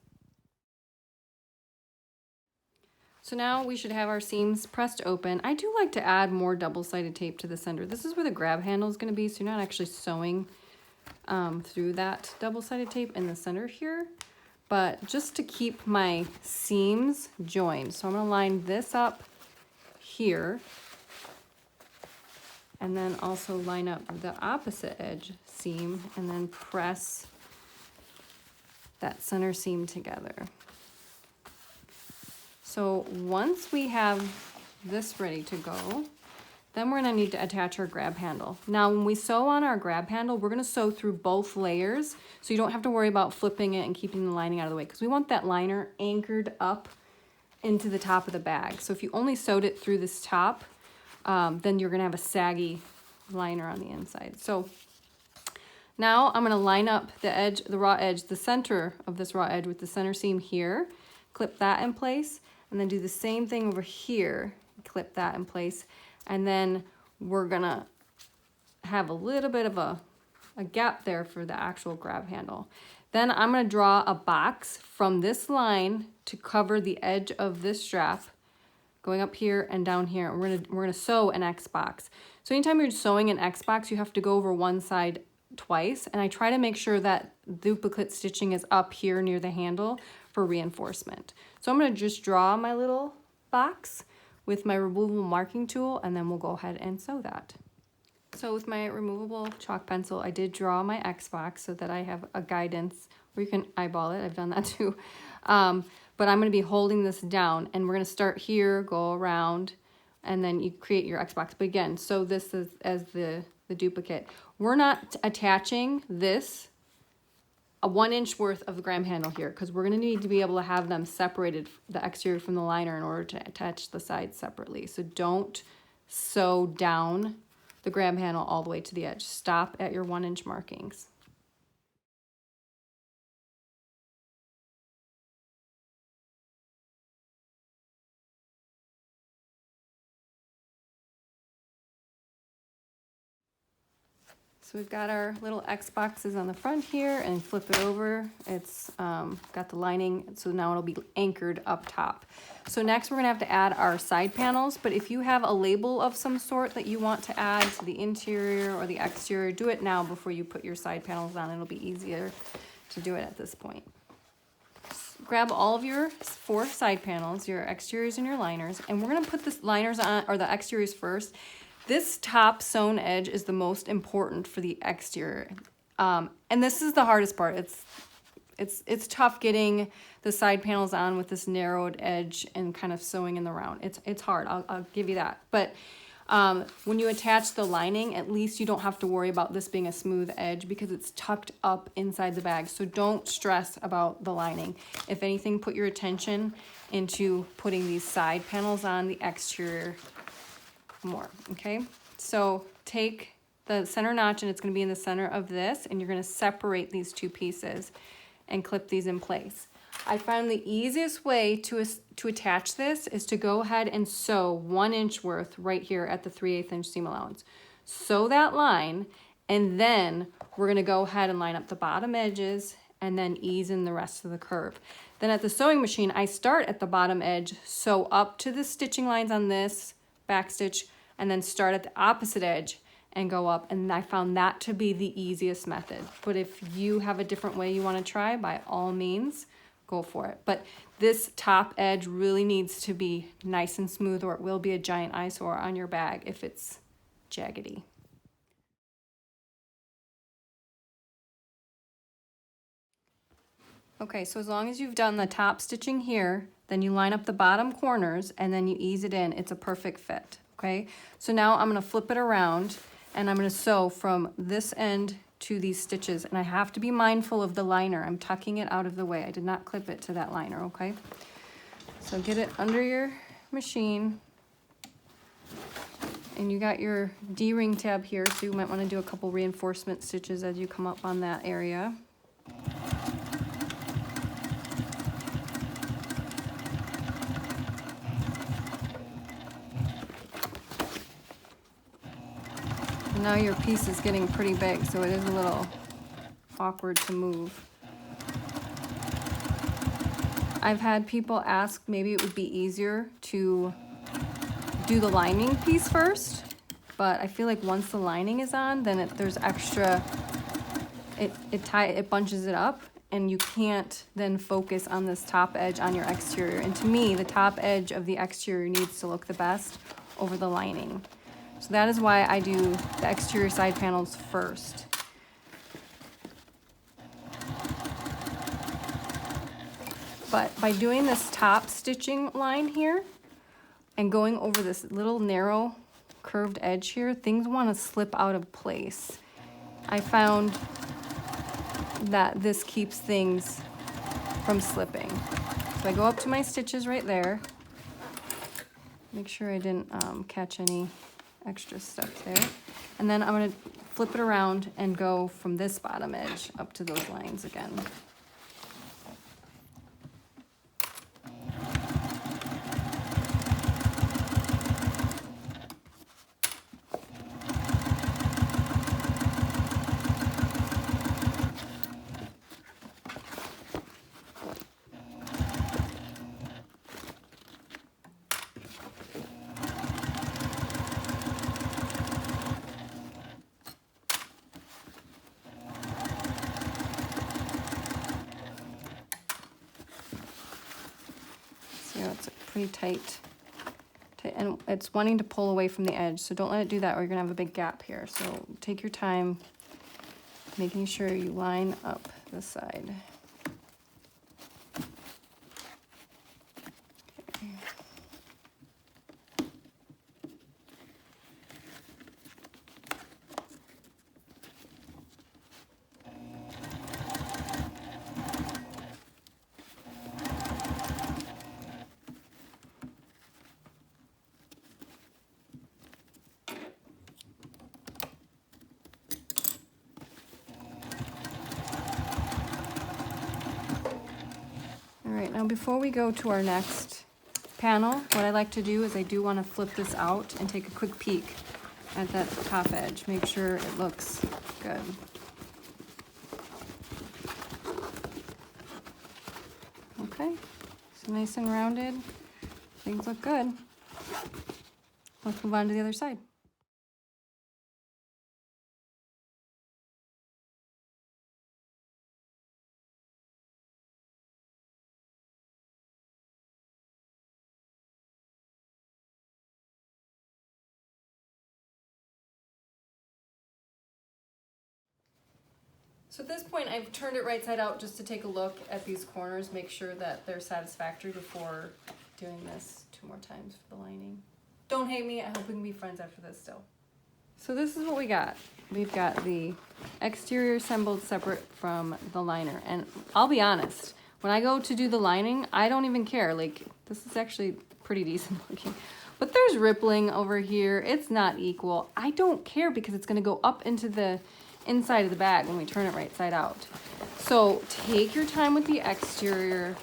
So now we should have our seams pressed open. I do like to add more double-sided tape to the center. This is where the grab handle is gonna be, so you're not actually sewing through that double-sided tape in the center here, but just to keep my seams joined. So I'm gonna line this up here, and then also line up the opposite edge seam, and then press that center seam together. So once we have this ready to go, then we're gonna need to attach our grab handle. Now, when we sew on our grab handle, we're gonna sew through both layers, so you don't have to worry about flipping it and keeping the lining out of the way, because we want that liner anchored up into the top of the bag. So if you only sewed it through this top, then you're gonna have a saggy liner on the inside. So now I'm gonna line up the edge, the raw edge, the center of this raw edge with the center seam here, clip that in place, and then do the same thing over here, clip that in place, and then we're gonna have a little bit of a gap there for the actual grab handle. Then I'm gonna draw a box from this line to cover the edge of this strap, going up here and down here. And we're gonna sew an X box. So anytime you're sewing an X box, you have to go over one side twice, and I try to make sure that duplicate stitching is up here near the handle for reinforcement. So I'm going to just draw my little box with my removable marking tool, and then we'll go ahead and sew that. So with my removable chalk pencil, I did draw my X box so that I have a guidance, or you can eyeball it. I've done that too. But I'm going to be holding this down, and we're going to start here, go around, and then you create your X box. But again, so this is as the duplicate. We're not attaching this a 1 inch worth of the graham handle here, because we're going to need to be able to have them separated, the exterior from the liner, in order to attach the sides separately. So don't sew down the graham handle all the way to the edge. Stop at your 1 inch markings. So we've got our little X boxes on the front here, and flip it over. It's got the lining, so now it'll be anchored up top. So next we're gonna have to add our side panels, but if you have a label of some sort that you want to add to the interior or the exterior, do it now before you put your side panels on. It'll be easier to do it at this point. Grab all of your 4 side panels, your exteriors and your liners, and we're gonna put the liners on, or the exteriors first. This top sewn edge is the most important for the exterior. And this is the hardest part. It's tough getting the side panels on with this narrowed edge and kind of sewing in the round. It's hard, I'll give you that. But when you attach the lining, at least you don't have to worry about this being a smooth edge because it's tucked up inside the bag. So don't stress about the lining. If anything, put your attention into putting these side panels on the exterior more, okay? So take the center notch, and it's going to be in the center of this, and you're going to separate these 2 pieces and clip these in place. I found the easiest way to attach this is to go ahead and sew 1 inch worth right here at the 3/8 inch seam allowance. Sew that line, and then we're going to go ahead and line up the bottom edges and then ease in the rest of the curve. Then at the sewing machine, I start at the bottom edge, sew up to the stitching lines on this backstitch, and then start at the opposite edge and go up, and I found that to be the easiest method. But if you have a different way you want to try, by all means, go for it. But this top edge really needs to be nice and smooth, or it will be a giant eyesore on your bag if it's jaggedy. Okay, so as long as you've done the top stitching here, then you line up the bottom corners and then you ease it in. It's a perfect fit, okay? So now I'm gonna flip it around and I'm gonna sew from this end to these stitches, and I have to be mindful of the liner. I'm tucking it out of the way. I did not clip it to that liner, okay? So get it under your machine, and you got your D-ring tab here, so you might wanna do a couple reinforcement stitches as you come up on that area. Now your piece is getting pretty big, so it is a little awkward to move. I've had people ask maybe it would be easier to do the lining piece first, but I feel like once the lining is on, then there's extra, it bunches it up, and you can't then focus on this top edge on your exterior. And to me, the top edge of the exterior needs to look the best over the lining. So that is why I do the exterior side panels first. But by doing this top stitching line here and going over this little narrow curved edge here, things want to slip out of place. I found that this keeps things from slipping. So I go up to my stitches right there. Make sure I didn't catch any extra stuff there. And then I'm going to flip it around and go from this bottom edge up to those lines again. There, it's pretty tight. And it's wanting to pull away from the edge, so don't let it do that or you're gonna have a big gap here. So take your time making sure you line up the side. Okay. All right, now before we go to our next panel, what I like to do is I do want to flip this out and take a quick peek at that top edge. Make sure it looks good. Okay, so nice and rounded. Things look good. Let's move on to the other side. So at this point, I've turned it right side out just to take a look at these corners, make sure that they're satisfactory before doing this 2 more times for the lining. Don't hate me, I hope we can be friends after this still. So this is what we got. We've got the exterior assembled separate from the liner. And I'll be honest, when I go to do the lining, I don't even care. Like, this is actually pretty decent looking. But there's rippling over here, it's not equal. I don't care because it's gonna go up into the inside of the bag when we turn it right side out. So take your time with the exterior.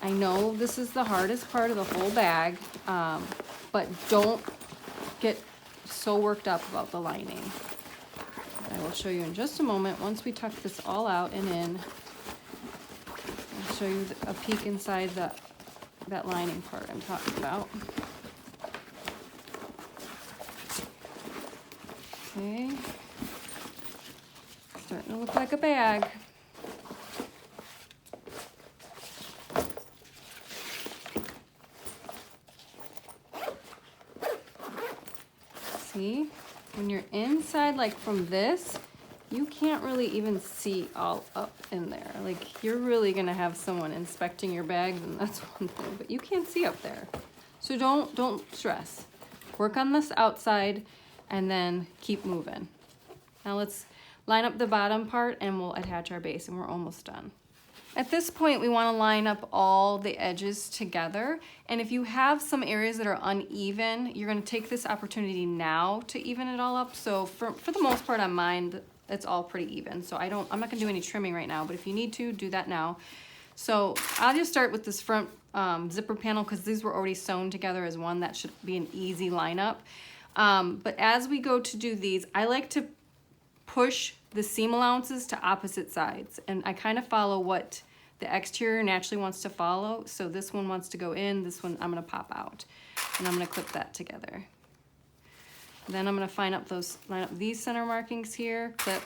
I know this is the hardest part of the whole bag, but don't get so worked up about the lining. I will show you in just a moment. Once we tuck this all out and in, I'll show you a peek inside that lining part I'm talking about. Okay. Starting to look like a bag. See, when you're inside, like from this, you can't really even see all up in there. Like, you're really gonna have someone inspecting your bags, and that's one thing, but you can't see up there. So don't stress. Work on this outside and then keep moving. Now let's line up the bottom part and we'll attach our base, and we're almost done. At this point, we want to line up all the edges together. And if you have some areas that are uneven, you're going to take this opportunity now to even it all up. So for the most part on mine, it's all pretty even. So I'm not going to do any trimming right now, but if you need to, do that now. So I'll just start with this front zipper panel because these were already sewn together as one. That should be an easy lineup. But as we go to do these, I like to push the seam allowances to opposite sides, and I kind of follow what the exterior naturally wants to follow. So this one wants to go in, this one I'm going to pop out, and I'm going to clip that together. Then I'm going to line up these center markings here, clip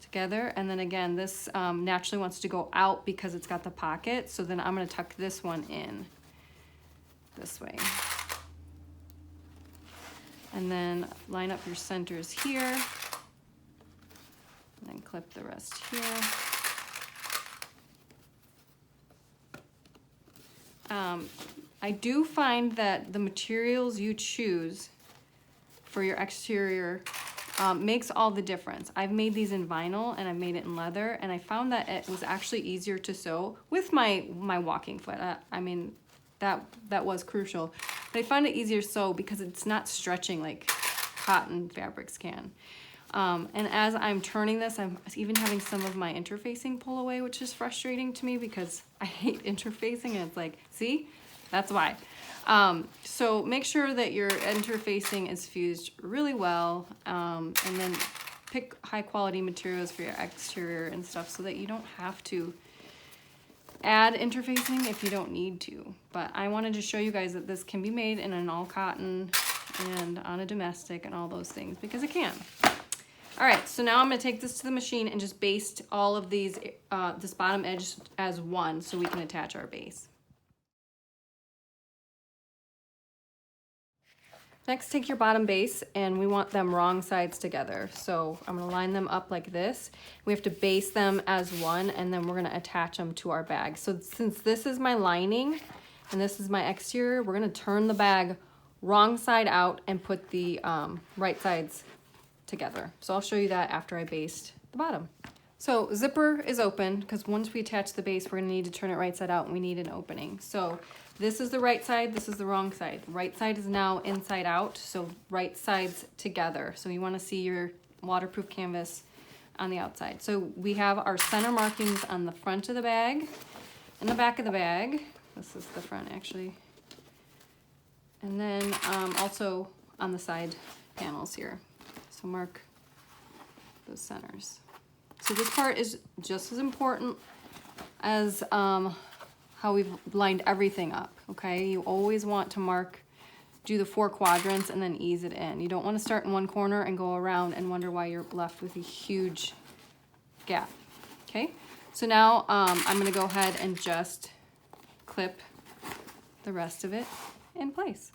together, and then again this naturally wants to go out because it's got the pocket, so then I'm going to tuck this one in this way. And then line up your centers here, and then clip the rest here. I do find that the materials you choose for your exterior makes all the difference. I've made these in vinyl and I've made it in leather, and I found that it was actually easier to sew with my walking foot. I mean, that was crucial. But I find it easier to sew because it's not stretching like cotton fabrics can. And as I'm turning this, I'm even having some of my interfacing pull away, which is frustrating to me because I hate interfacing, and it's like, see, that's why. So make sure that your interfacing is fused really well, and then pick high quality materials for your exterior and stuff so that you don't have to add interfacing if you don't need to. But I wanted to show you guys that this can be made in an all cotton and on a domestic and all those things, because it can. All right, so now I'm gonna take this to the machine and just baste all of these, this bottom edge as one so we can attach our base. Next, take your bottom base, and we want them wrong sides together. So I'm gonna line them up like this. We have to base them as one, and then we're gonna attach them to our bag. So since this is my lining and this is my exterior, we're gonna turn the bag wrong side out and put the right sides together. So I'll show you that after I based the bottom. So zipper is open because once we attach the base, we're gonna need to turn it right side out and we need an opening. So this is the right side, this is the wrong side. Right side is now inside out, so right sides together. So you wanna see your waterproof canvas on the outside. So we have our center markings on the front of the bag and the back of the bag. This is the front actually. And then also on the side panels here. So mark those centers. So this part is just as important as how we've lined everything up, okay? You always want to do the 4 quadrants and then ease it in. You don't want to start in one corner and go around and wonder why you're left with a huge gap, okay? So now I'm gonna go ahead and just clip the rest of it in place.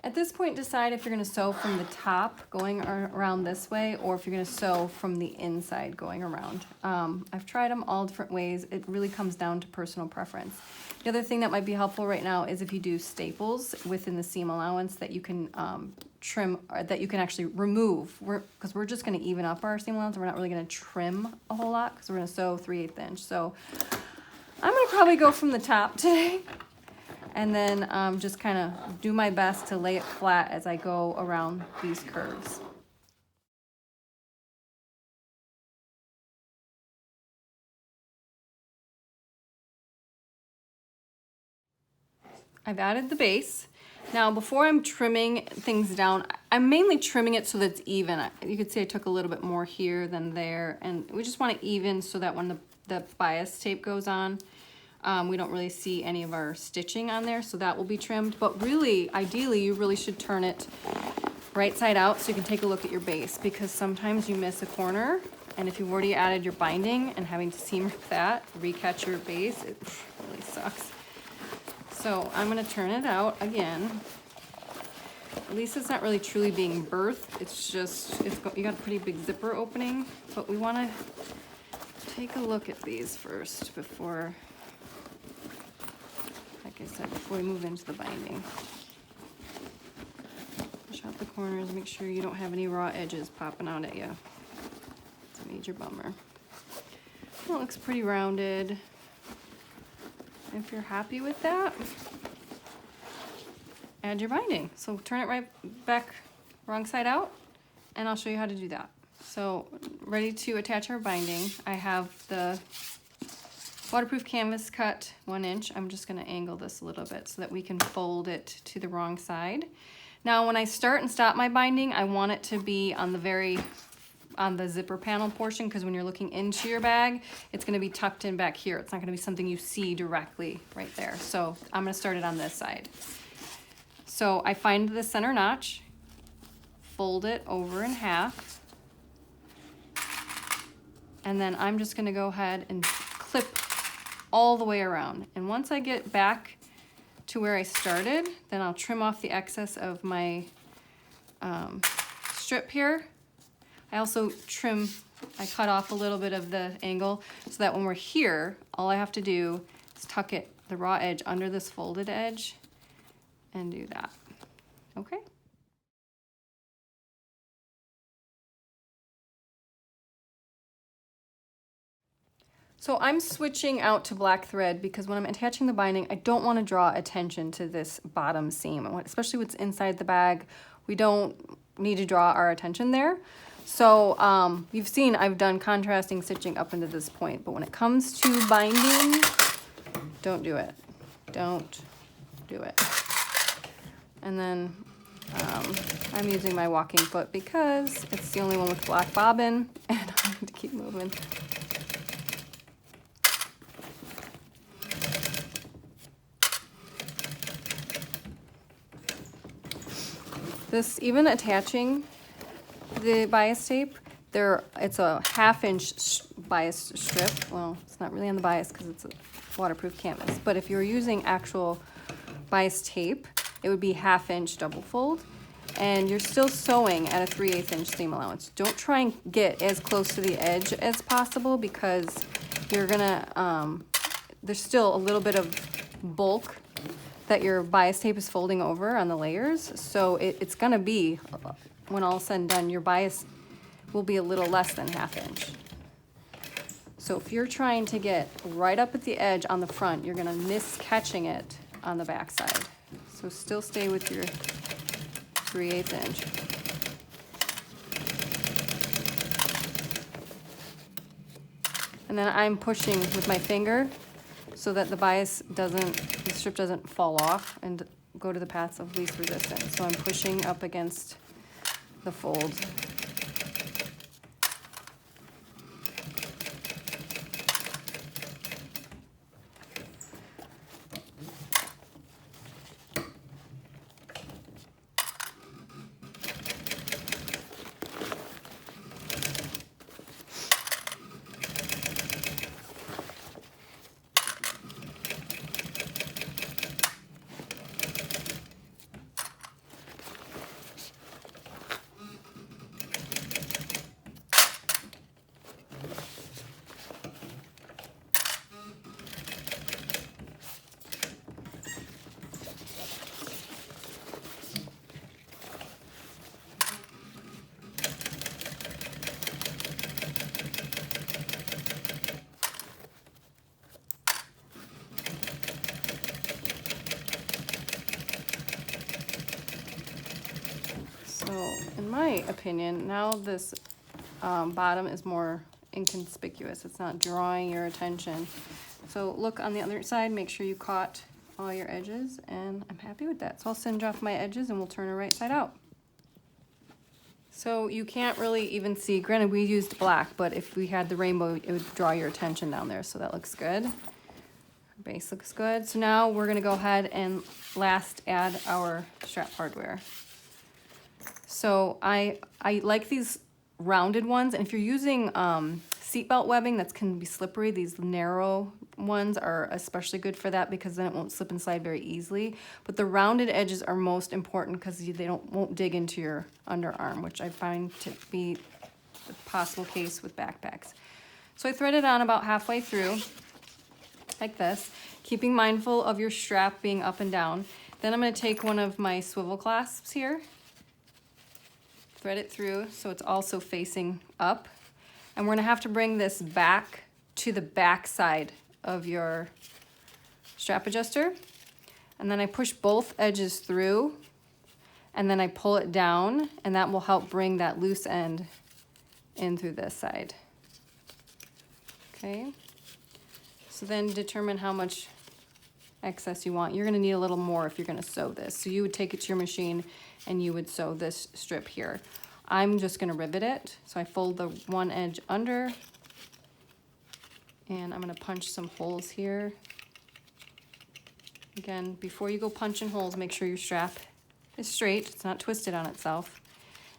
At this point, decide if you're gonna sew from the top going around this way or if you're gonna sew from the inside going around. I've tried them all different ways. It really comes down to personal preference. The other thing that might be helpful right now is if you do staples within the seam allowance that you can trim, or that you can actually remove. Because we're just gonna even up our seam allowance. We're not really gonna trim a whole lot because we're gonna sew 3/8 inch. So I'm gonna probably go from the top today. And then just kind of do my best to lay it flat as I go around these curves. I've added the base. Now before I'm trimming things down, I'm mainly trimming it so that it's even. You could see I took a little bit more here than there, and we just want it even so that when the bias tape goes on, we don't really see any of our stitching on there, so that will be trimmed. But really, ideally, you really should turn it right side out so you can take a look at your base, because sometimes you miss a corner, and if you've already added your binding and having to seam rip that, recatch your base, it really sucks. So I'm gonna turn it out again. At least it's not really truly being birthed. It's just, you got a pretty big zipper opening, but we wanna take a look at these first before, like I said, before we move into the binding. Push out the corners, make sure you don't have any raw edges popping out at you. It's a major bummer. Well, it looks pretty rounded. If you're happy with that, add your binding. So turn it right back, wrong side out, and I'll show you how to do that. So ready to attach our binding. I have the waterproof canvas cut 1 inch. I'm just gonna angle this a little bit so that we can fold it to the wrong side. Now when I start and stop my binding, I want it to be on the zipper panel portion, because when you're looking into your bag, it's gonna be tucked in back here. It's not gonna be something you see directly right there. So I'm gonna start it on this side. So I find the center notch, fold it over in half, and then I'm just gonna go ahead and clip all the way around. And once I get back to where I started, then I'll trim off the excess of my strip here. I also I cut off a little bit of the angle so that when we're here, all I have to do is tuck the raw edge under this folded edge and do that, okay? So I'm switching out to black thread because when I'm attaching the binding, I don't want to draw attention to this bottom seam, especially what's inside the bag. We don't need to draw our attention there. So you've seen I've done contrasting stitching up into this point, but when it comes to binding, don't do it. Don't do it. And then I'm using my walking foot because it's the only one with black bobbin, and I need to keep moving. This, even attaching the bias tape, it's a 1/2 inch bias strip. Well, it's not really on the bias because it's a waterproof canvas, but if you're using actual bias tape, it would be 1/2 inch double fold. And you're still sewing at a 3/8 inch seam allowance. Don't try and get as close to the edge as possible because you're gonna, there's still a little bit of bulk that your bias tape is folding over on the layers. So it's gonna be, when all is said and done, your bias will be a little less than 1/2 inch. So if you're trying to get right up at the edge on the front, you're gonna miss catching it on the back side. So still stay with your 3/8 inch. And then I'm pushing with my finger so that the strip doesn't fall off and go to the paths of least resistance. So I'm pushing up against the fold. So in my opinion, now this bottom is more inconspicuous. It's not drawing your attention. So look on the other side, make sure you caught all your edges, and I'm happy with that. So I'll singe off my edges and we'll turn it right side out. So you can't really even see, granted we used black, but if we had the rainbow, it would draw your attention down there. So that looks good. Base looks good. So now we're gonna go ahead and last add our strap hardware. So I like these rounded ones, and if you're using seatbelt webbing that can be slippery, these narrow ones are especially good for that because then it won't slip and slide very easily. But the rounded edges are most important because they won't dig into your underarm, which I find to be the possible case with backpacks. So I threaded on about halfway through, like this, keeping mindful of your strap being up and down. Then I'm going to take one of my swivel clasps here, thread it through so it's also facing up. And we're gonna have to bring this back to the back side of your strap adjuster. And then I push both edges through and then I pull it down, and that will help bring that loose end in through this side. Okay, so then determine how much excess you want. You're gonna need a little more if you're gonna sew this. So you would take it to your machine and you would sew this strip here. I'm just gonna rivet it. So I fold the one edge under, and I'm gonna punch some holes here. Again, before you go punching holes, make sure your strap is straight, it's not twisted on itself.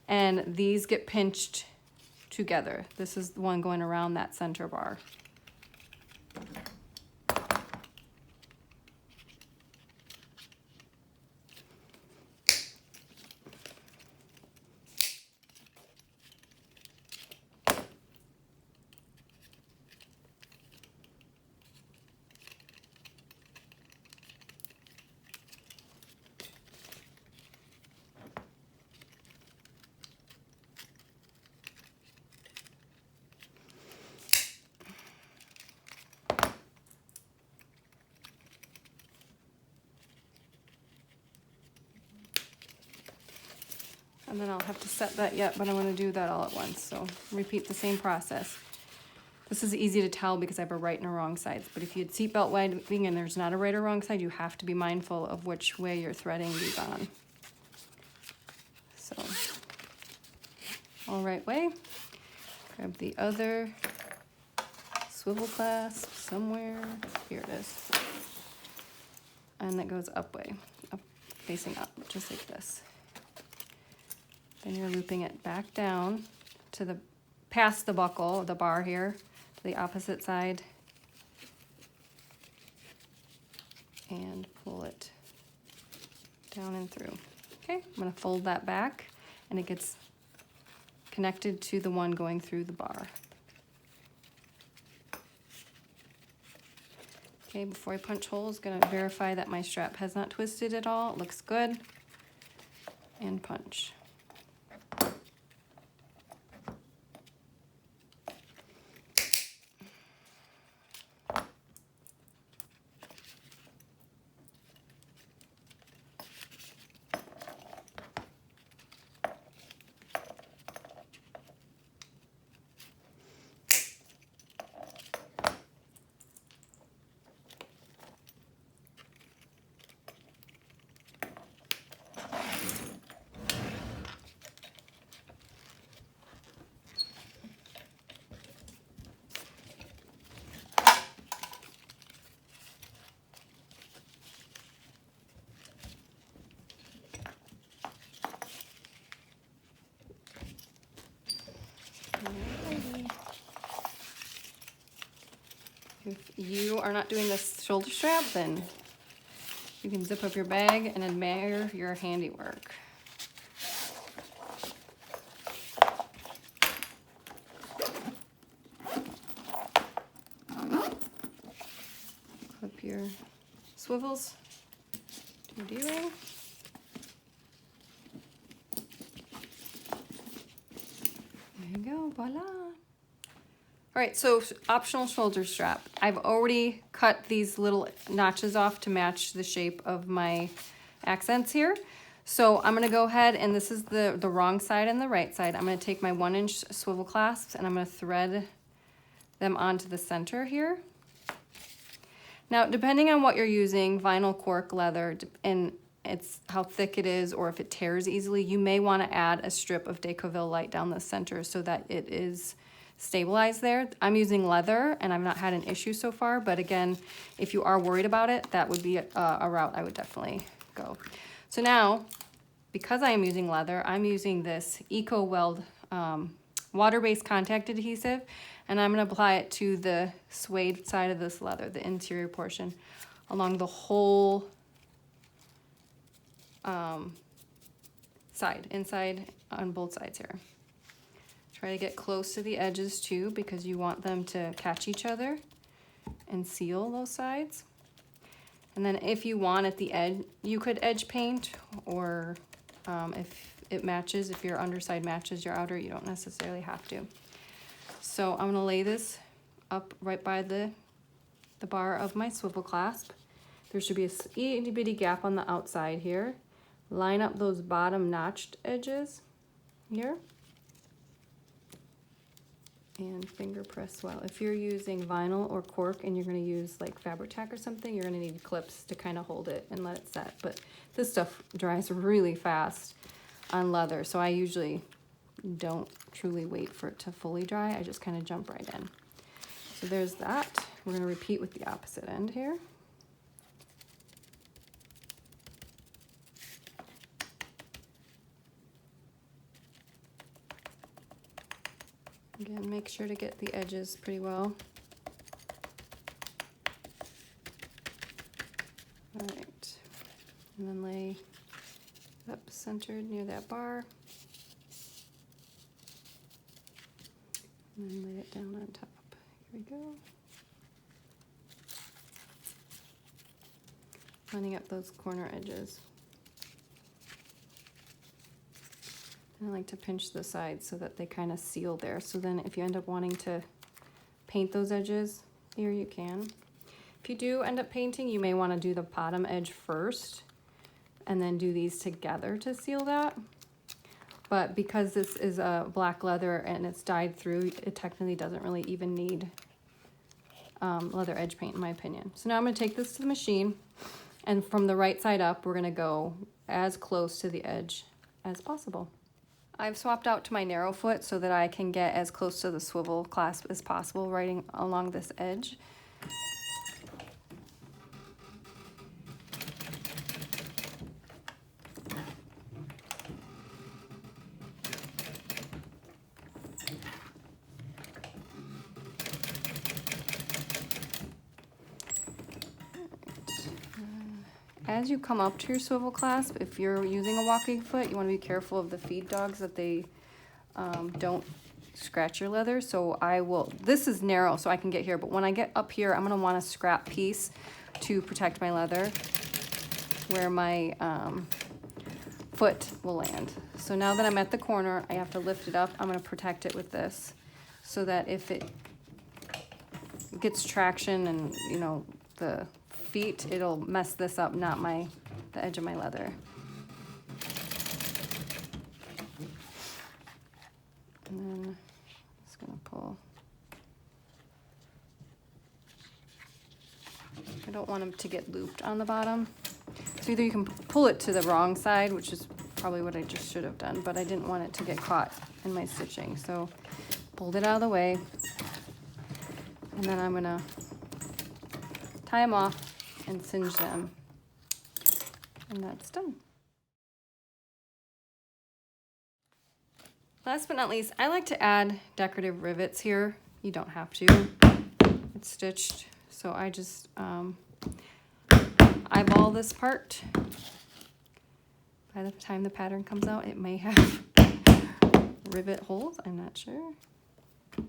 And these get pinched together. This is the one going around that center bar. And then I'll have to set that yet, but I'm gonna do that all at once. So repeat the same process. This is easy to tell because I have a right and a wrong sides, but if you had seatbelt webbing and there's not a right or wrong side, you have to be mindful of which way you're threading these on. So, all right way. Grab the other swivel clasp somewhere. Here it is. And that goes up way, up, facing up, just like this. Then you're looping it back down to the, past the buckle, the bar here, to the opposite side. And pull it down and through. Okay, I'm gonna fold that back and it gets connected to the one going through the bar. Okay, before I punch holes, gonna verify that my strap has not twisted at all. It looks good. And punch. If you are not doing this shoulder strap, then you can zip up your bag and admire your handiwork. Clip your swivels to your D-ring. There you go, voila. All right, so optional shoulder strap. I've already cut these little notches off to match the shape of my accents here. So I'm gonna go ahead, and this is the wrong side and the right side. I'm gonna take my 1-inch swivel clasps and I'm gonna thread them onto the center here. Now, depending on what you're using, vinyl, cork, leather, and it's how thick it is or if it tears easily, you may wanna add a strip of Decorative light down the center so that it is stabilized there. I'm using leather and I've not had an issue so far, but again, if you are worried about it, that would be a route I would definitely go. So now, because I am using leather, I'm using this EcoWeld water-based contact adhesive, and I'm gonna apply it to the suede side of this leather, the interior portion, along the whole side, inside on both sides here. Try to get close to the edges too, because you want them to catch each other and seal those sides. And then if you want at the edge, you could edge paint, or if it matches, if your underside matches your outer, you don't necessarily have to. So I'm gonna lay this up right by the bar of my swivel clasp. There should be a itty bitty gap on the outside here. Line up those bottom notched edges here. And finger press well. If you're using vinyl or cork and you're gonna use like fabric tack or something, you're gonna need clips to kind of hold it and let it set. But this stuff dries really fast on leather, so I usually don't truly wait for it to fully dry. I just kind of jump right in. So there's that. We're gonna repeat with the opposite end here. Again, make sure to get the edges pretty well. All right, and then lay up centered near that bar. And then lay it down on top. Here we go. Lining up those corner edges. I like to pinch the sides so that they kind of seal there. So then if you end up wanting to paint those edges here, you can. If you do end up painting, you may want to do the bottom edge first and then do these together to seal that. But because this is a black leather and it's dyed through, it technically doesn't really even need leather edge paint in my opinion. So now I'm going to take this to the machine, and from the right side up, we're going to go as close to the edge as possible. I've swapped out to my narrow foot so that I can get as close to the swivel clasp as possible right along this edge. as you come up to your swivel clasp, if you're using a walking foot, you want to be careful of the feed dogs that they don't scratch your leather. So this is narrow so I can get here, but when I get up here, I'm going to want a scrap piece to protect my leather where my foot will land. So now that I'm at the corner, I have to lift it up. I'm going to protect it with this so that if it gets traction and, you know, the feet, it'll mess this up, not the edge of my leather. And then I'm just gonna pull. I don't want them to get looped on the bottom. So either you can pull it to the wrong side, which is probably what I just should have done, but I didn't want it to get caught in my stitching. So pulled it out of the way. And then I'm gonna tie them off and singe them. And that's done. Last but not least, I like to add decorative rivets here. You don't have to. It's stitched. So I just eyeball this part. By the time the pattern comes out, it may have rivet holes. I'm not sure.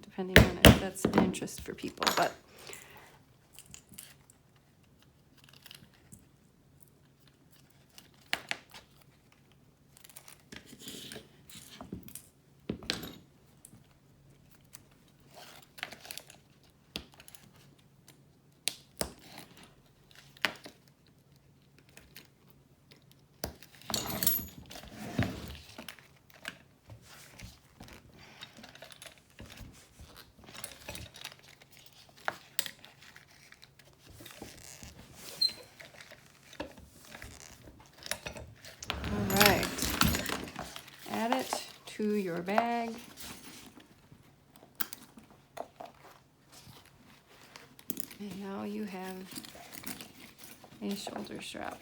Depending on if that's an interest for people, but to your bag. And now you have a shoulder strap.